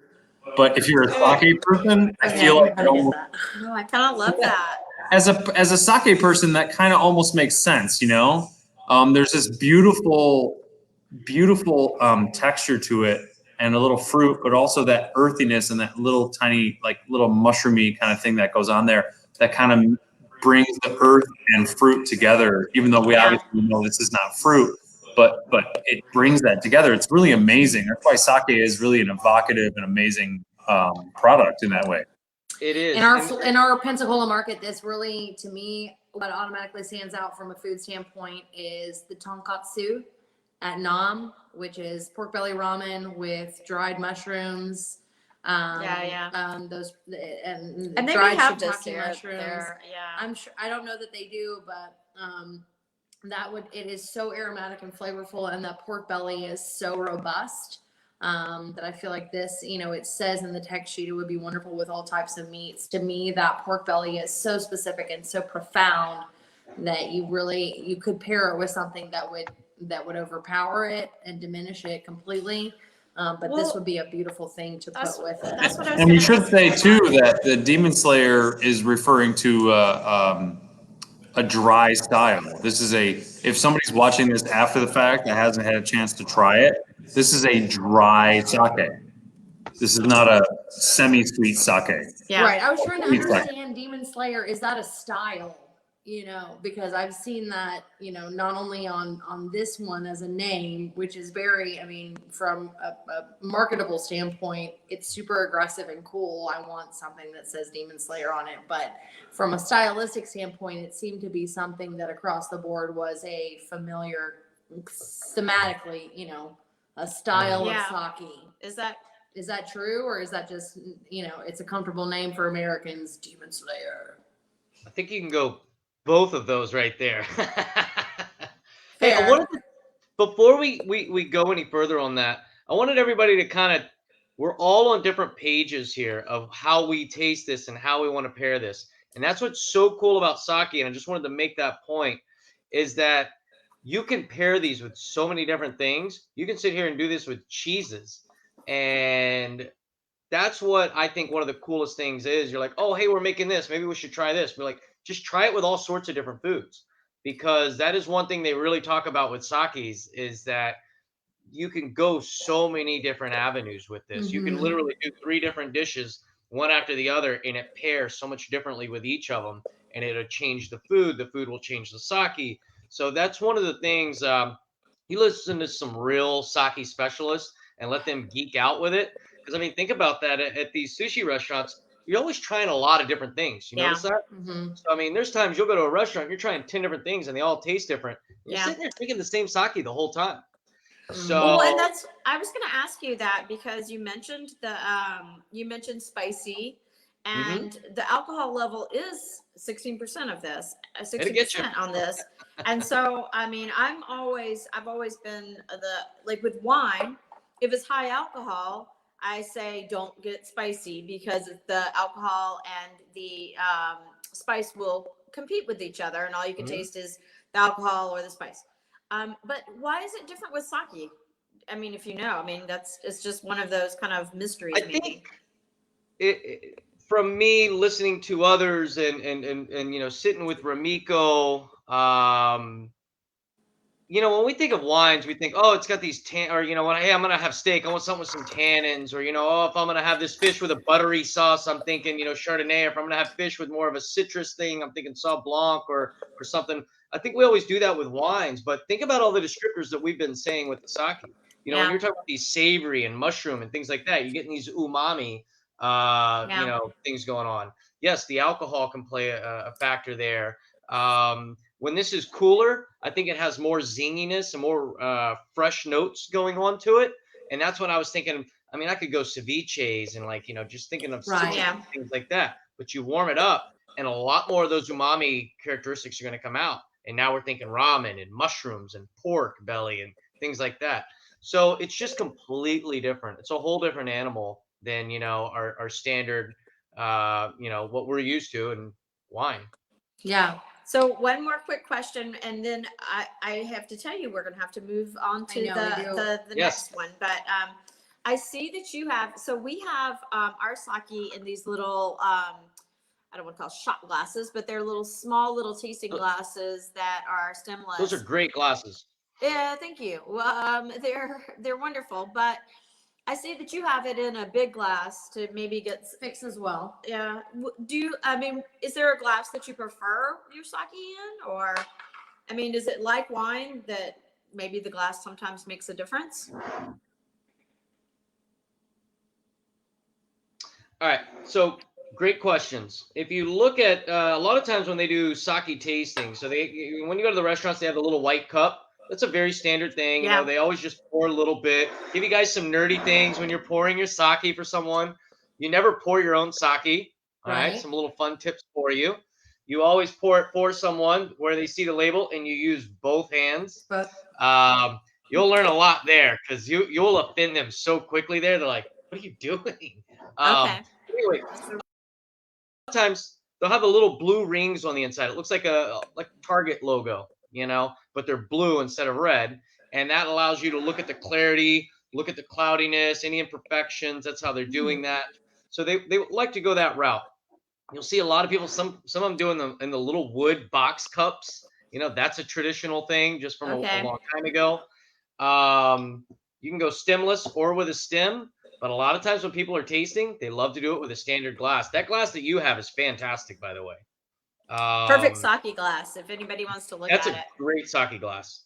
but if you're a sake person, I feel like it almost, Oh, I kind of love that. as a sake person, that kind of almost makes sense. There's this beautiful texture to it, and a little fruit, but also that earthiness and that little tiny, like little mushroomy kind of thing that goes on there, that kind of brings the earth and fruit together, even though we obviously know this is not fruit, but it brings that together. It's really amazing. That's why sake is really an evocative and amazing product in that way. It is. In our Pensacola market, this really, to me, what automatically stands out from a food standpoint is the tonkatsu at Nam, which is pork belly ramen with dried mushrooms. Those and And they dried may have this shiitake mushrooms. yeah. I'm sure, I don't know that they do, but it is so aromatic and flavorful, and that pork belly is so robust that I feel like this, it says in the text sheet it would be wonderful with all types of meats. To me, that pork belly is so specific and so profound that you could pair it with something that would overpower it and diminish it completely. But this would be a beautiful thing to put with it. That's what I was And we gonna should say too that the Demon Slayer is referring to a dry style. This is if somebody's watching this after the fact that hasn't had a chance to try it, this is a dry sake. This is not a semi-sweet sake. Yeah. Right. I was trying to understand Demon Slayer. Is that a style? Because I've seen that, not only on this one as a name, which is very, from a marketable standpoint, it's super aggressive and cool. I want something that says Demon Slayer on it. But from a stylistic standpoint, it seemed to be something that across the board was a familiar, thematically, a style of sake. Is that true, or is that just, it's a comfortable name for Americans, Demon Slayer? I think you can go both of those right there. Hey, I Fair. wanted to, before we go any further on that, I wanted everybody to kind of, we're all on different pages here of how we taste this and how we want to pair this. And that's what's so cool about sake. And I just wanted to make that point is that you can pair these with so many different things. You can sit here and do this with cheeses. And that's what I think one of the coolest things is. You're like, oh, hey, we're making this. Maybe we should try this. We're like, just try it with all sorts of different foods. Because that is one thing they really talk about with sakis is that you can go so many different avenues with this. You can Mhm. literally do 3 different dishes, one after the other, and it pairs so much differently with each of them. And it'll change the food. The food will change the sake. So that's one of the things. You listen to some real sake specialists and let them geek out with it. Because I mean, think about that at these sushi restaurants. You're always trying a lot of different things. You Yeah. notice that? Mhm. So I mean, there's times you'll go to a restaurant, you're trying 10 different things, and they all taste different. You're Yeah. sitting there drinking the same sake the whole time. Well, and So that's I was going to ask you that because you mentioned spicy, mhm, and the alcohol level is 16% of this, it'll get you. 16% on this, and so I mean I've always been like with wine, if it's high alcohol, I say don't get spicy because the alcohol and the spice will compete with each other, and all you can Mhm. taste is the alcohol or the spice. But why is it different with sake? I mean, if you know, I mean, it's just one of those kind of mysteries, I maybe. think from me listening to others and sitting with Ramiko, when we think of wines, we think, oh, it's got these or when hey, I'm gonna have steak, I want something with some tannins, or oh, if I'm gonna have this fish with a buttery sauce, I'm thinking, Chardonnay. Or if I'm gonna have fish with more of a citrus thing, I'm thinking Sauv Blanc or something. I think we always do that with wines, but think about all the descriptors that we've been saying with the sake. When Yeah, you're talking about these savory and mushroom and things like that, you're getting these umami, yeah, things going on. Yes, the alcohol can play a factor there. When this is cooler, I think it has more zinginess and more fresh notes going on to it. And that's what I was thinking. I mean, I could go ceviches and just thinking of Right. citrus yeah, things like that. But you warm it up, and a lot more of those umami characteristics are going to come out. And now we're thinking ramen and mushrooms and pork belly and things like that. So it's just completely different. It's a whole different animal than our standard, what we're used to in wine. Yeah. So one more quick question, and then I have to tell you we're gonna have to move on to I know, we do. the Yes. next one. But I see that you have. So we have our sake in these little I don't want to call shot glasses, but they're little small little tasting glasses that are stemless. Those are great glasses. Yeah, thank you. Well, they're wonderful, but I see that you have it in a big glass to maybe get. Fix as well. Yeah. I mean, is there a glass that you prefer your sake in, or I mean, is it like wine that maybe the glass sometimes makes a difference? All right. So great questions. If you look at a lot of times when they do sake tasting, so when you go to the restaurants, they have the little white cup. That's a very standard thing. Yeah. They always just pour a little bit. Give you guys some nerdy things when you're pouring your sake for someone. You never pour your own sake. All right. Right. Some little fun tips for you. You always pour it for someone where they see the label, and you use both hands. But You'll learn a lot there because you'll offend them so quickly. There, they're like, "What are you doing?" Okay. Anyway, sometimes they'll have the little blue rings on the inside. It looks like a Target logo, but they're blue instead of red, and that allows you to look at the clarity, look at the cloudiness, any imperfections. That's how they're doing that. So they like to go that route. You'll see a lot of people, some of them doing them in the little wood box cups. That's a traditional thing just from a Okay. long time ago. You can go stemless or with a stem, but a lot of times when people are tasting, they love to do it with a standard glass. That glass that you have is fantastic, by the way. Perfect sake glass. If anybody wants to look That's at a it. great sake glass.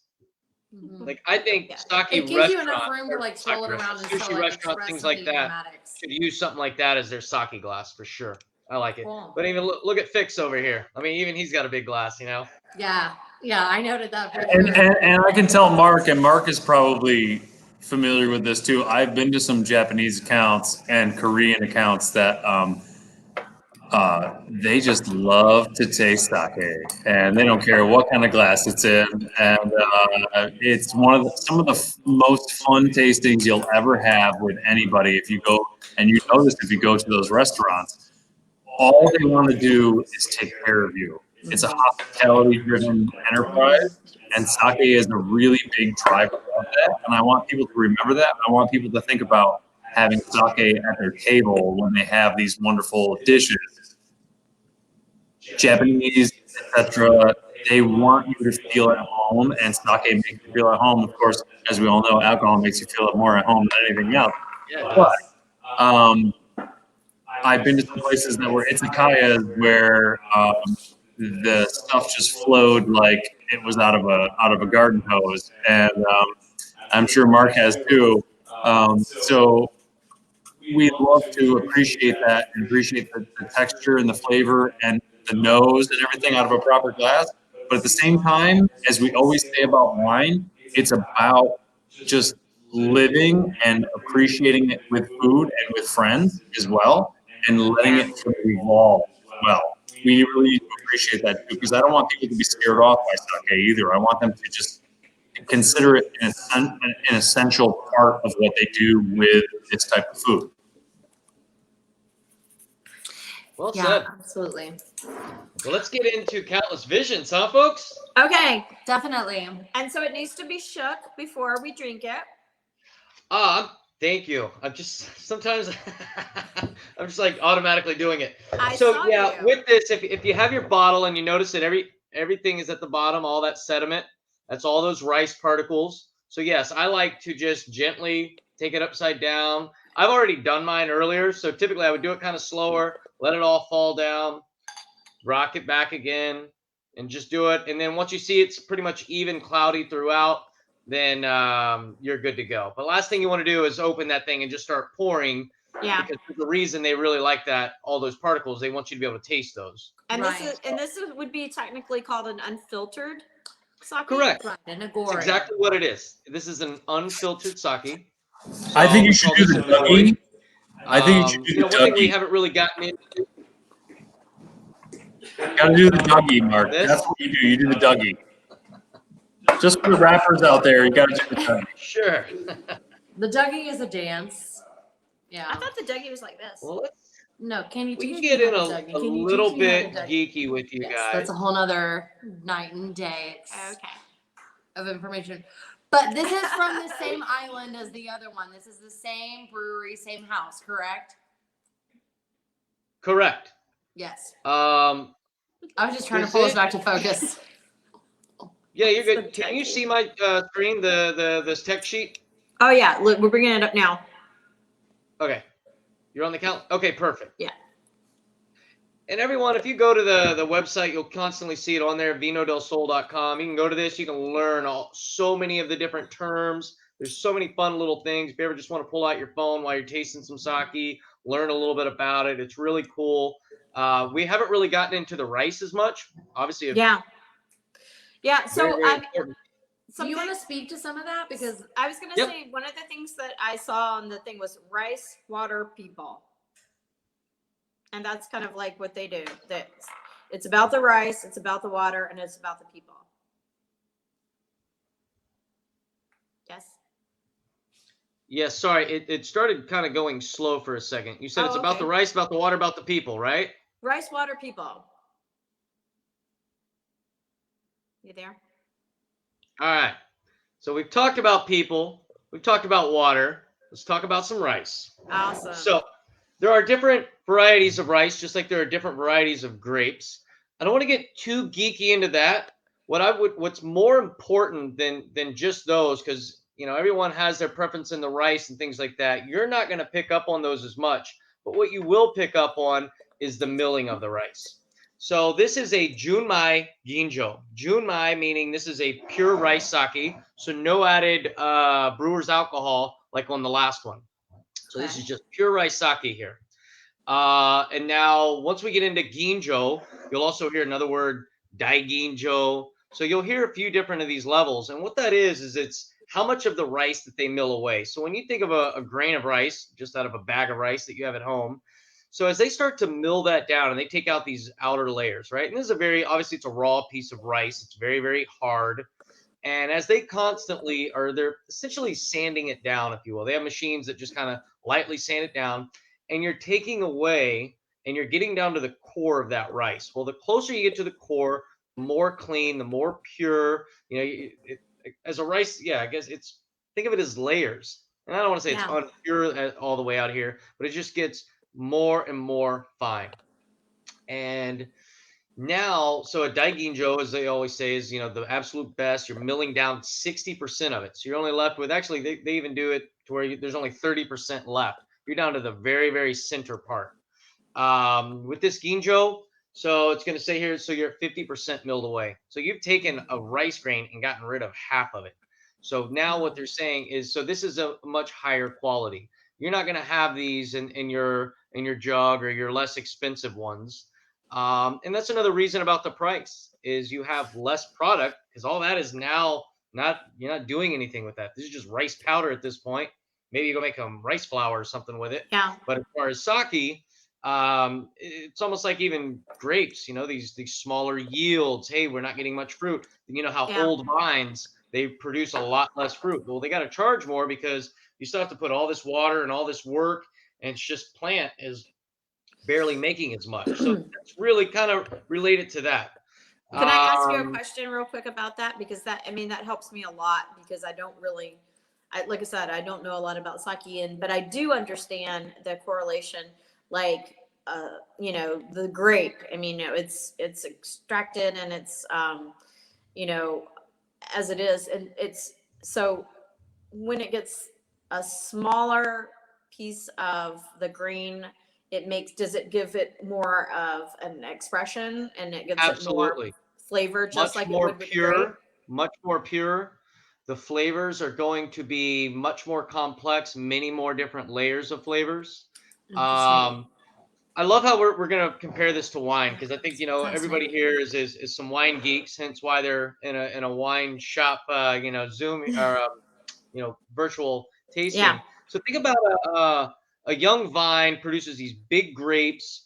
mhm. Like I think Yeah. sake It gives you enough restaurants, room to like swirl it around and sushi sell like restaurants, things like espresso that aromatics. should use something like that as their sake glass for sure. I like it. Cool. But even look at Fix over here. I mean, even he's got a big glass, Yeah. Yeah. I noted that for And, sure. and I can tell Mark, and Mark is probably familiar with this too. I've been to some Japanese accounts and Korean accounts that They just love to taste sake, and they don't care what kind of glass it's in. And it's some of the most fun tastings you'll ever have with anybody. If you go, and you know this if you go to those restaurants, all they want to do is take care of you. It's a hospitality-driven enterprise, and sake is a really big driver of that. And I want people to remember that. I want people to think about having sake at their table when they have these wonderful dishes. Japanese, etc. They want you to feel at home, and sake makes you feel at home. Of course, as we all know, alcohol makes you feel more at home than anything else. Yeah, it But does. I've been to some places that were izakayas where the stuff just flowed like it was out of a garden hose, and I'm sure Mark has too. So we love to appreciate that and appreciate the texture and the flavor and the nose and everything out of a proper glass. But at the same time, as we always say about wine, it's about just living and appreciating it with food and with friends as well, and letting it sort of evolve as well. We really appreciate that too, because I don't want people to be scared off by sake either. I want them to just consider it an essential part of what they do with this type of food. Well Yeah, said. absolutely. Well, let's get into countless visions, huh, folks? Okay. Definitely. And so it needs to be shook before we drink it. Thank you. I'm just sometimes I'm just like automatically doing it. I So saw yeah, you. with this, if you have your bottle and you notice that everything is at the bottom, all that sediment, that's all those rice particles. So yes, I like to just gently take it upside down. I've already done mine earlier, so typically I would do it kind of slower, let it all fall down, rock it back again, and just do it. And then once you see it's pretty much even cloudy throughout, then you're good to go. But last thing you want to do is open that thing and just start pouring. Yeah. Because the reason they really like that, all those particles, they want you to be able to taste those. And Right. this would be technically called an unfiltered sake. Correct. Right. And a That's gory. exactly what it is. This is an unfiltered sake. So I think you we should call do this the an Agoi. Dougie. I think you should do the one thing we Dougie. haven't really gotten into. Gotta do the Dougie, Mark. This? That's what you do. You do the Dougie. Just for the rappers out there, you gotta do the Dougie. Sure. The Dougie is a dance. I Yeah. thought the Dougie was like this. Well, No, can you we teach can me get how in to a Dougie? Can you little teach me how bit to Dougie? geeky with you Yes, guys. that's a whole nother night and day Okay. of information. But this is from the same island as the other one. This is the same brewery, same house, correct? Correct. Yes. I was just trying to pull us back to focus. Yeah, you're It's good. the Can you Dougie. see my screen, this tech sheet? Oh yeah, look, we're bringing it up now. Okay. You're on the count? Okay, perfect. Yeah. And everyone, if you go to the website, you'll constantly see it on there, vinodelsol.com. You can go to this. You can learn so many of the different terms. There's so many fun little things. If you ever just want to pull out your phone while you're tasting some sake, learn a little bit about it. It's really cool. We haven't really gotten into the rice as much. Obviously, Yeah. Yeah. So very, very important. Do you want to speak to some of that? Because I was going to Yep. say one of the things that I saw on the thing was rice, water, people. And that's kind of like what they do. That it's about the rice, it's about the water, and it's about the people. Yes. Yes, sorry. It started kind of going slow for a second. You said Oh, it's about okay. the rice, about the water, about the people, right? Rice, water, people. You there? All right. So we've talked about people. We've talked about water. Let's talk about some rice. Awesome. So there are different varieties of rice, just like there are different varieties of grapes. I don't want to get too geeky into that. What's more important than just those, because everyone has their preference in the rice and things like that. You're not going to pick up on those as much, but what you will pick up on is the milling of the rice. So this is a Junmai Ginjo. Junmai meaning this is a pure rice sake, so no added brewer's alcohol like on the last one. So this is just pure rice sake here. And now once we get into Ginjo, you'll also hear another word, Dai Ginjo. So you'll hear a few different of these levels. And what that is it's how much of the rice that they mill away. So when you think of a grain of rice, just out of a bag of rice that you have at home, So as they start to mill that down and they take out these outer layers, right? And this is obviously it's a raw piece of rice. It's very, very hard. And as they constantly they're essentially sanding it down, if you will. They have machines that just kind of lightly sand it down, and you're taking away and you're getting down to the core of that rice. Well, the closer you get to the core, the more clean, the more pure. As a rice, yeah, I guess think of it as layers. And I don't want to say it's unpure all the way out here, but it just gets more and more fine. And now, so a daiginjo, as they always say, is the absolute best. You're milling down 60% of it, so you're only left with, actually they even do it to where there's only 30% left. You're down to the very, very center part. With this ginjo, so it's going to say here, so you're at 50% milled away. So you've taken a rice grain and gotten rid of half of it. So now what they're saying is, so this is a much higher quality. You're not going to have these in your jug or your less expensive ones. And that's another reason about the price is you have less product because all that is now you're not doing anything with that. This is just rice powder at this point. Maybe you go make rice flour or something with it. Yeah. But as far as sake, it's almost like even grapes, these smaller yields. Hey, we're not getting much fruit. You know how old vines, they produce a lot less fruit. Well, they got to charge more because you still have to put all this water and all this work, and it's just plant is barely making as much. So that's really kind of related to that. Can I ask you a question real quick about that? Because that helps me a lot because I don't really, like I said, I don't know a lot about sake, but I do understand the correlation, like, the grape. I mean, it's extracted and it's, as it is. And it's, so when it gets a smaller piece of the green, does it give it more of an expression and it gives it more flavor, just like it would with the grape? Much more pure. The flavors are going to be much more complex, many more different layers of flavors. I love how we're going to compare this to wine because I think everybody here is some wine geeks, hence why they're in a wine shop, Zoom or virtual tasting. Yeah. So think about a young vine produces these big grapes.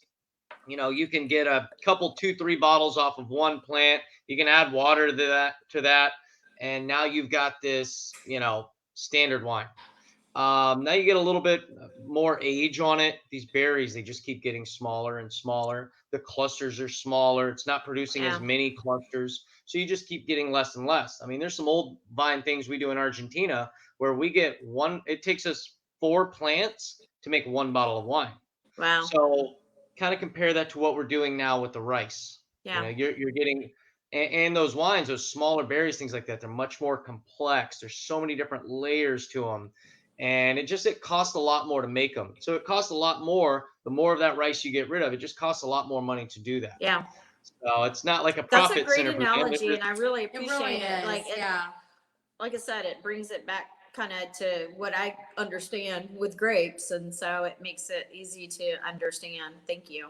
You can get a couple, 2-3 bottles off of one plant. You can add water to that, and now you've got this, standard wine. Now you get a little bit more age on it. These berries, they just keep getting smaller and smaller. The clusters are smaller. It's not producing as many clusters. So you just keep getting less and less. I mean, there's some old vine things we do in Argentina where we get it takes us 4 plants to make 1 bottle of wine. Wow. So kind of compare that to what we're doing now with the rice. Yeah. You're getting, and those wines, those smaller berries, things like that, they're much more complex. There's so many different layers to them. And it costs a lot more to make them. So it costs a lot more. The more of that rice you get rid of, it just costs a lot more money to do that. Yeah. So it's not like a That's profit a great center. analogy, and I really appreciate really it. is, Like I said, it brings it back kind of to what I understand with grapes, and so it makes it easy to understand. Thank you.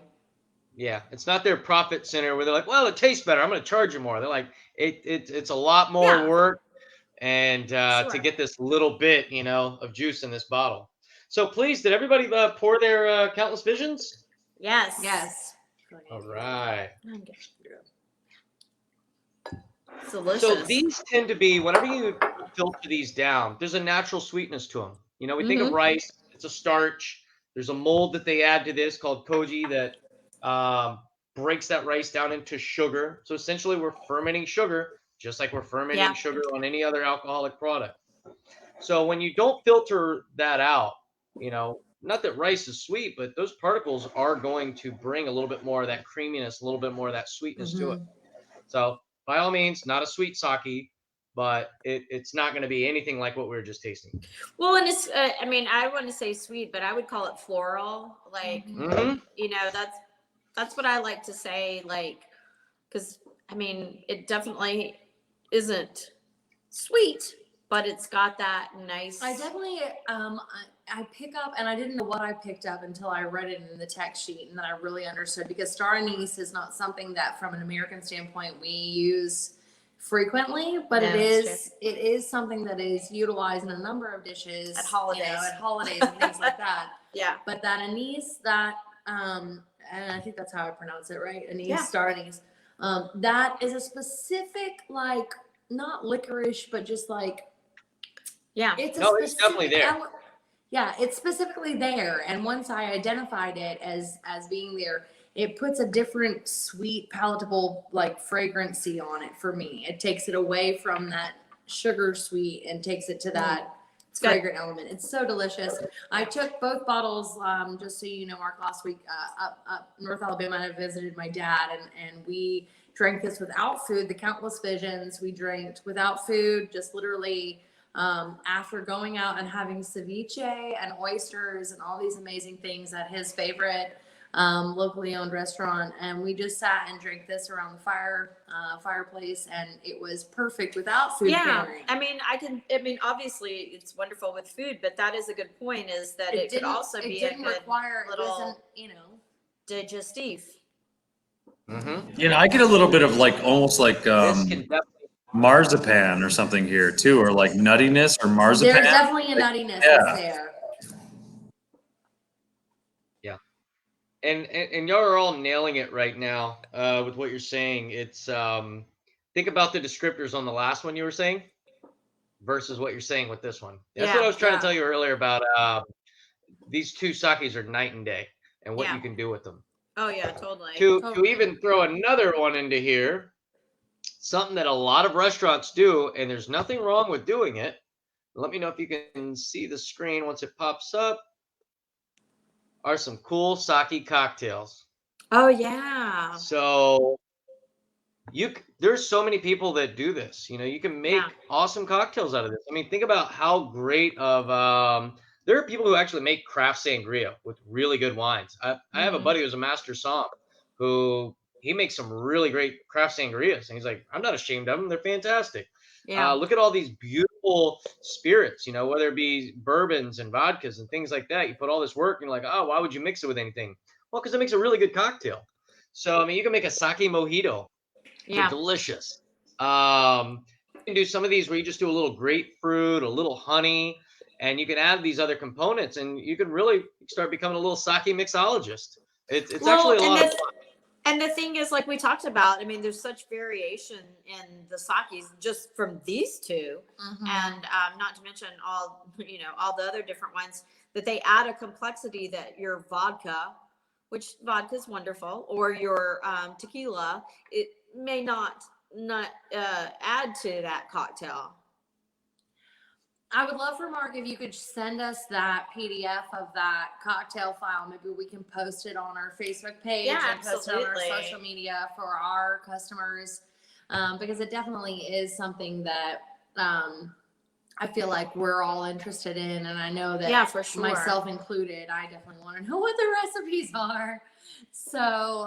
Yeah, it's not their profit center where they're like, well, it tastes better, I'm going to charge you more. They're like, it's a lot more work. And to get this little bit, of juice in this bottle. So please, did everybody pour their Countless Visions? Yes. Yes. All right. It's delicious. So these tend to be, whenever you filter these down, there's a natural sweetness to them. We think of rice, it's a starch. There's a mold that they add to this called koji that breaks that rice down into sugar. So essentially we're fermenting sugar, just like we're fermenting sugar on any other alcoholic product. So when you don't filter that out, not that rice is sweet, but those particles are going to bring a little bit more of that creaminess, a little bit more of that sweetness to it. So by all means, not a sweet sake, but it's not going to be anything like what we were just tasting. Well, and it's, I want to say sweet, but I would call it floral. Like, that's what I like to say, like, because, it definitely isn't sweet, but it's got that nice. I definitely, I pick up, and I didn't know what I picked up until I read it in the text sheet, and then I really understood, because star anise is not something that from an American standpoint we use frequently, but it is something that is utilized in a number of dishes at holidays, and things like that. Yeah. But that anise, that and I think that's how I pronounce it, right? Anise, Yeah. star anise. That is a specific, like, not licorice, but just like, Yeah. it's a No, it's definitely specific there. yeah, it's specifically there. And once I identified it as being there, it puts a different sweet, palatable, like, fragrancy on it for me. It takes it away from that sugar sweet and takes it to that good. fragrant element. It's so delicious. I took both bottles, just so you know, Mark, last week up North Alabama. I visited my dad, and we drank this without food. The Countless Visions we drank without food, just literally after going out and having ceviche and oysters and all these amazing things at his favorite locally owned restaurant, and we just sat and drank this around the fireplace, and it was perfect without food pairing. I mean, obviously it's wonderful with food, but that is a good point, is that it could also be a good little, digestif. I get a little bit of like almost like This can definitely. marzipan or something here too, or like nuttiness or marzipan. There's definitely a nuttiness that's there. Yeah. And y'all are all nailing it right now with what you're saying. It's think about the descriptors on the last one you were saying versus what you're saying with this one. That's what I was trying to tell you earlier about these two sakes are night and day, and what you can do with them. Oh yeah, totally. To even throw another one into here, something that a lot of restaurants do, and there's nothing wrong with doing it. Let me know if you can see the screen once it pops up. Are some cool sake cocktails. Oh yeah. So there's so many people that do this. You can make awesome cocktails out of this. I mean, think about how great of there are people who actually make craft sangria with really good wines. I have a buddy who's a master som who he makes some really great craft sangrias, and he's like, I'm not ashamed of them. They're fantastic. Yeah. Look at all these beautiful spirits, whether it be bourbons and vodkas and things like that. You put all this work, and you're like, oh, why would you mix it with anything? Well, because it makes a really good cocktail. So, I mean, you can make a sake mojito. They're delicious. You can do some of these where you just do a little grapefruit, a little honey, and you can add these other components, and you can really start becoming a little sake mixologist. It's actually a lot of fun. And the thing is, like we talked about, I mean, there's such variation in the sakes just from these two, and not to mention all the other different ones, that they add a complexity that your vodka, which vodka is wonderful, or your tequila, it may not add to that cocktail. I would love for Mark if you could send us that PDF of that cocktail file. Maybe we can post it on our Facebook page and post it on our social media for our customers, because it definitely is something that I feel like we're all interested in, and I know that for sure, myself included, I definitely want to know what the recipes are. So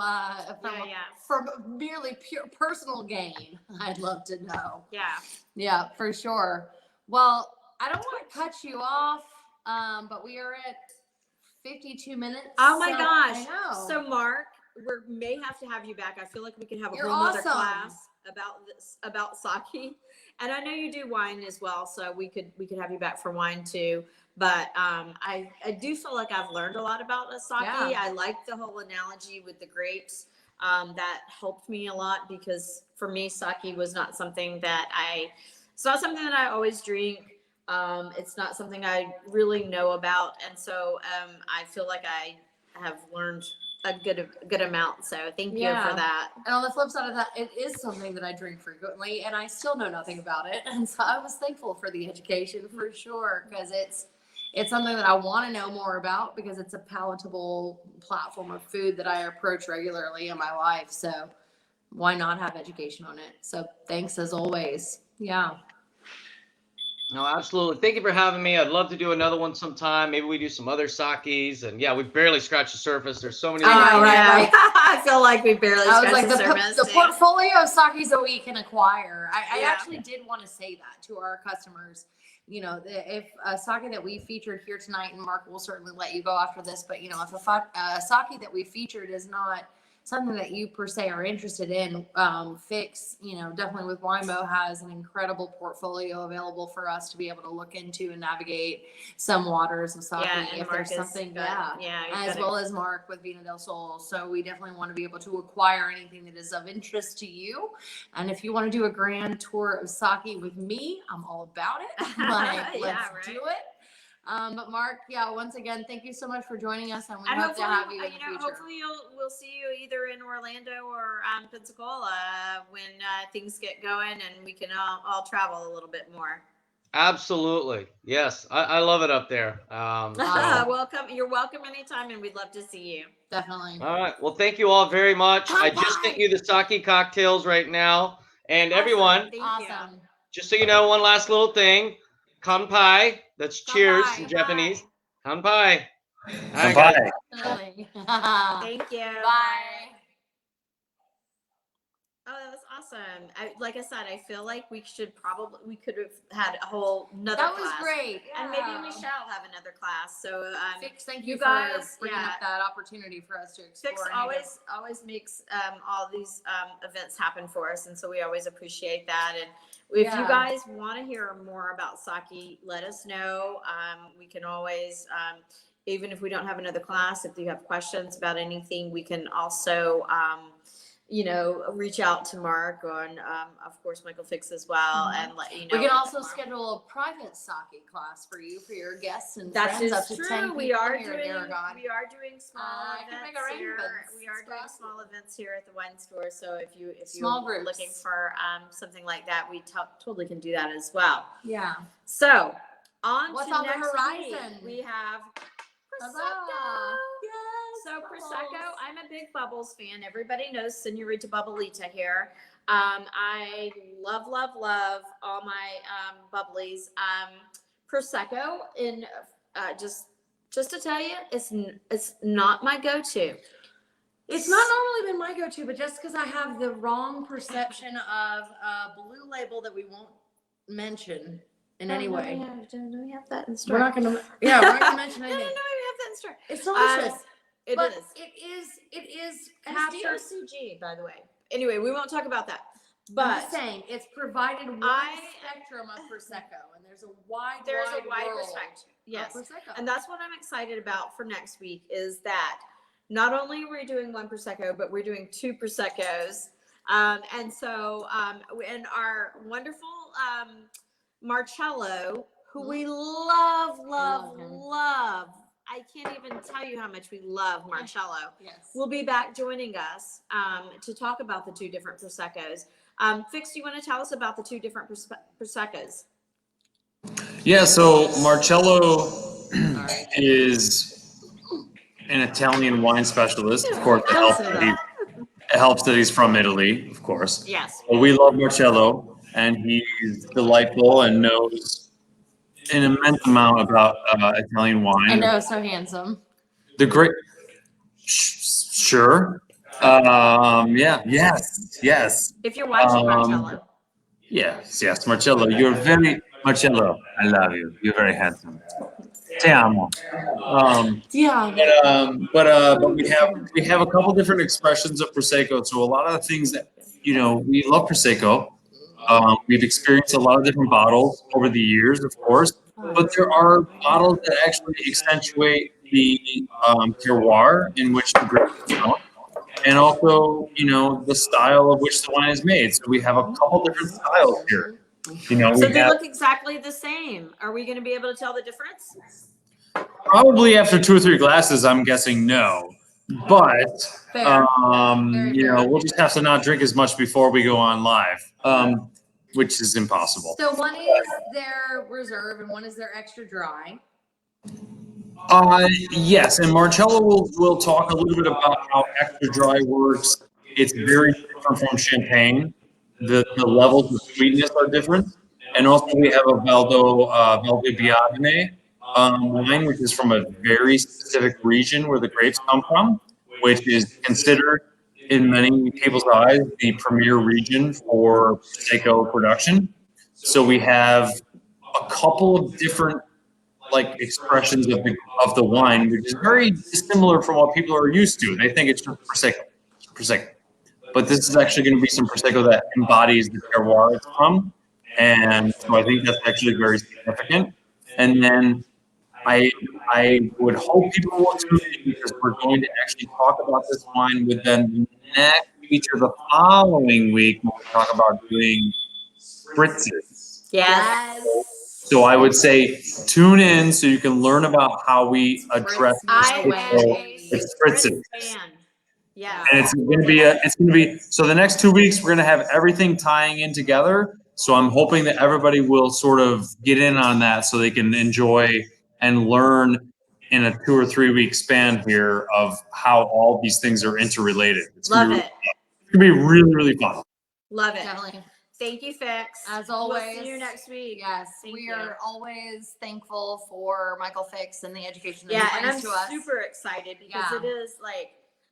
from merely pure personal gain, I'd love to know. Yeah, for sure. Well, I don't want to cut you off, but we are at 52 minutes. Oh my gosh. I know. So Mark, we may have to have you back. I feel like we could have a whole other class about sake. And I know you do wine as well, so we could have you back for wine too. But I do feel like I've learned a lot about a sake. I like the whole analogy with the grapes. That helped me a lot, because for me, sake was not something that it's not something that I always drink. It's not something I really know about. And so I feel like I have learned a good amount. So thank you for that. And on the flip side of that, it is something that I drink frequently, and I still know nothing about it. And so I was thankful for the education for sure, because it's something that I want to know more about, because it's a palatable platform of food that I approach regularly in my life. So why not have education on it? So thanks as always. Yeah. No, absolutely. Thank you for having me. I'd love to do another one sometime. Maybe we do some other sakes. And yeah, we barely scratched the surface. There's so many. Right. I feel like we barely scratched the surface. The portfolio of sakes that we can acquire. I actually did want to say that to our customers. If a sake that we featured here tonight, and Mark will certainly let you go after this, but if a sake that we featured is not something that you per se are interested in, Fix, definitely with Weinbo has an incredible portfolio available for us to be able to look into and navigate some waters of sake and if Mark there's something, you've as got well as Mark with Vina del Sol. So we definitely want to be able to acquire anything that is of interest to you. And if you want to do a grand tour of sake with me, I'm all about it. Let's do it. But Mark, once again, thank you so much for joining us, and we hope to have you in the future. Hopefully we'll see you either in Orlando or Pensacola when things get going and we can all travel a little bit more. Absolutely. Yes. I love it up there. Welcome. You're welcome anytime, and we'd love to see you. Definitely. All right. Well, thank you all very much. I just sent you the sake cocktails right now. And everyone, Awesome. just so you know, one last little thing. Kanpai. That's cheers Kanpai. in Japanese. Kanpai. All right, Bye. guys. Definitely. Thank you. Bye. Oh, that was awesome. Like I said, I feel like we could have had a whole nother That class. was great. And maybe we shall have another class. So Fix, thank you, you guys, for bringing up that opportunity for us to explore. Fix always makes all these events happen for us, and so we always appreciate that. And if you guys want to hear more about sake, let us know. We can always, even if we don't have another class, if you have questions about anything, we can also reach out to Mark on, of course, Michael Fix as well, and let you know. We can also schedule a private sake class for you, for your guests and friends. Up to 10 people we are here doing at Aragon. small events here. We are doing small events here at the wine store. So if you're looking for something like that, we totally can do that as well. Yeah. So What's to on the next horizon? week, we have Prosecco. Yes. So Prosecco, I'm a big bubbles fan. Everybody knows Senorita Bubblita here. I love all my bubblies. Prosecco, in just to tell you, it's not my go-to. It's not normally been my go-to, but just because I have the wrong perception of a blue label that we won't mention in any way. Do we have that in store? We're not going to mention anything. No, we have that in store. It's delicious. It is and captured. it's DOCG, by the way. Anyway, we won't talk about that. I'm But just saying, it's provided one spectrum of Prosecco, and there's a wide world spectrum. Yes. of Prosecco. And that's what I'm excited about for next week is that not only are we doing one Prosecco, but we're doing two Proseccos. And so, and our wonderful Marcello, who we love. I can't even tell you how much we love Marcello. Yes. Will be back joining us to talk about the two different Proseccos. Fix, do you want to tell us about the two different Proseccos? Yeah, so Marcello is an Italian wine specialist. Of course, it helps that he's from Italy, of course. Yes. But we love Marcello, and he's delightful and knows an immense amount about Italian wine. I know, so handsome. The great, sure. Yes. If you're watching Marcello. Yes, Marcello. You're very, Marcello, I love you. You're very handsome. Te amo. But we have a couple different expressions of Prosecco. So a lot of the things that, we love Prosecco. We've experienced a lot of different bottles over the years, of course, but there are bottles that actually accentuate the terroir in which the grape is grown, and also, the style of which the wine is made. So we have a couple different styles here. So they look exactly the same. Are we going to be able to tell the difference? Probably after 2 or 3 glasses, I'm guessing no. But Fair. we'll just have to not drink as much before we go on live, which is impossible. So one is their reserve and one is their extra dry. Yes, and Marcello will talk a little bit about how extra dry works. It's very different from champagne. The levels of sweetness are different, and also we have a Valdobbiadene wine, which is from a very specific region where the grapes come from, which is considered in many people's eyes the premier region for Prosecco production. So we have a couple of different expressions of the wine, which is very dissimilar from what people are used to. They think it's just Prosecco. Prosecco. But this is actually going to be some Prosecco that embodies the terroir it's from. And so I think that's actually very significant. And then I would hope people will tune in because we're going to actually talk about this wine with them next week or the following week when we talk about doing spritzes. Yes. So I would say tune in so you can learn about how we address I am Prosecco a with spritz spritzes. fan. Yeah. And it's going to be, so the next 2 weeks, we're going to have everything tying in together. So I'm hoping that everybody will sort of get in on that so they can enjoy and learn in a 2 or 3 week span here of how all these things are interrelated. Love it. It's going to be really, really fun. Love it. Definitely. Thank you, Fix. As We'll always. see you next week. Yes, Thank we you. are always thankful for Michael Fix and the education that Yeah, he and I'm brings to us. super excited because Yeah. it is like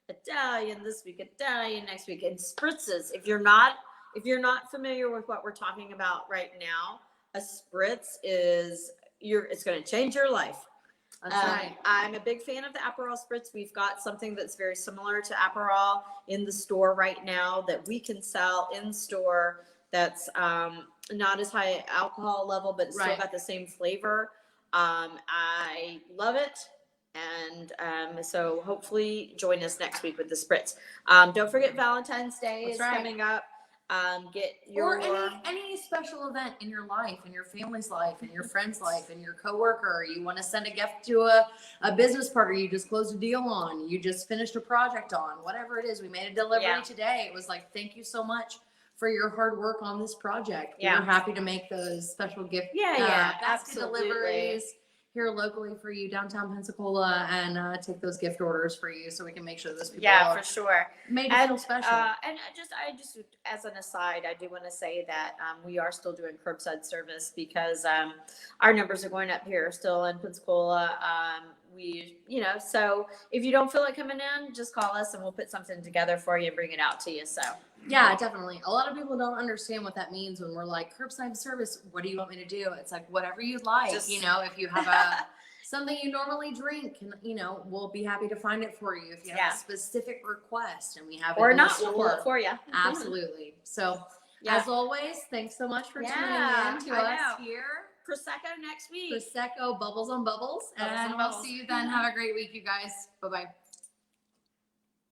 Italian this week, Italian next week, and spritzes. If you're not familiar with what we're talking about right now, a spritz is it's going to change your life. That's right. I'm a big fan of the Aperol Spritz. We've got something that's very similar to Aperol in the store right now that we can sell in store. That's not as high alcohol level, but it's still Right. got the same flavor. I love it. And so hopefully join us next week with the Spritz. Don't forget Valentine's Day That's is right. coming up. Get your Or any special event in your life, in your family's life, in your friend's life, in your coworker. You want to send a gift to a business partner you just closed a deal on, you just finished a project on, whatever it is. We made a delivery today. It was like, thank you so much for your hard work on this project. Yeah. We're happy to make those special gift basket absolutely. deliveries here locally for you downtown Pensacola and take those gift orders for you so we can make sure those people Yeah, for sure. made to feel special. And I just, as an aside, I do want to say that we are still doing curbside service because our numbers are going up here still in Pensacola. So if you don't feel like coming in, just call us and we'll put something together for you and bring it out to you. So yeah, definitely. A lot of people don't understand what that means when we're like curbside service. What do you want me to do? It's like whatever you'd like. Just- If you have something you normally drink, and we'll be happy to find it for you. If you have a specific request and we have it or in the not, we'll pull store. it for you. Absolutely. So as always, thanks so much for tuning in to us here. Prosecco next week. Prosecco Bubbles on Bubbles. Bubbles And on we'll Bubbles. see you then. Have a great week, you guys. Bye-bye.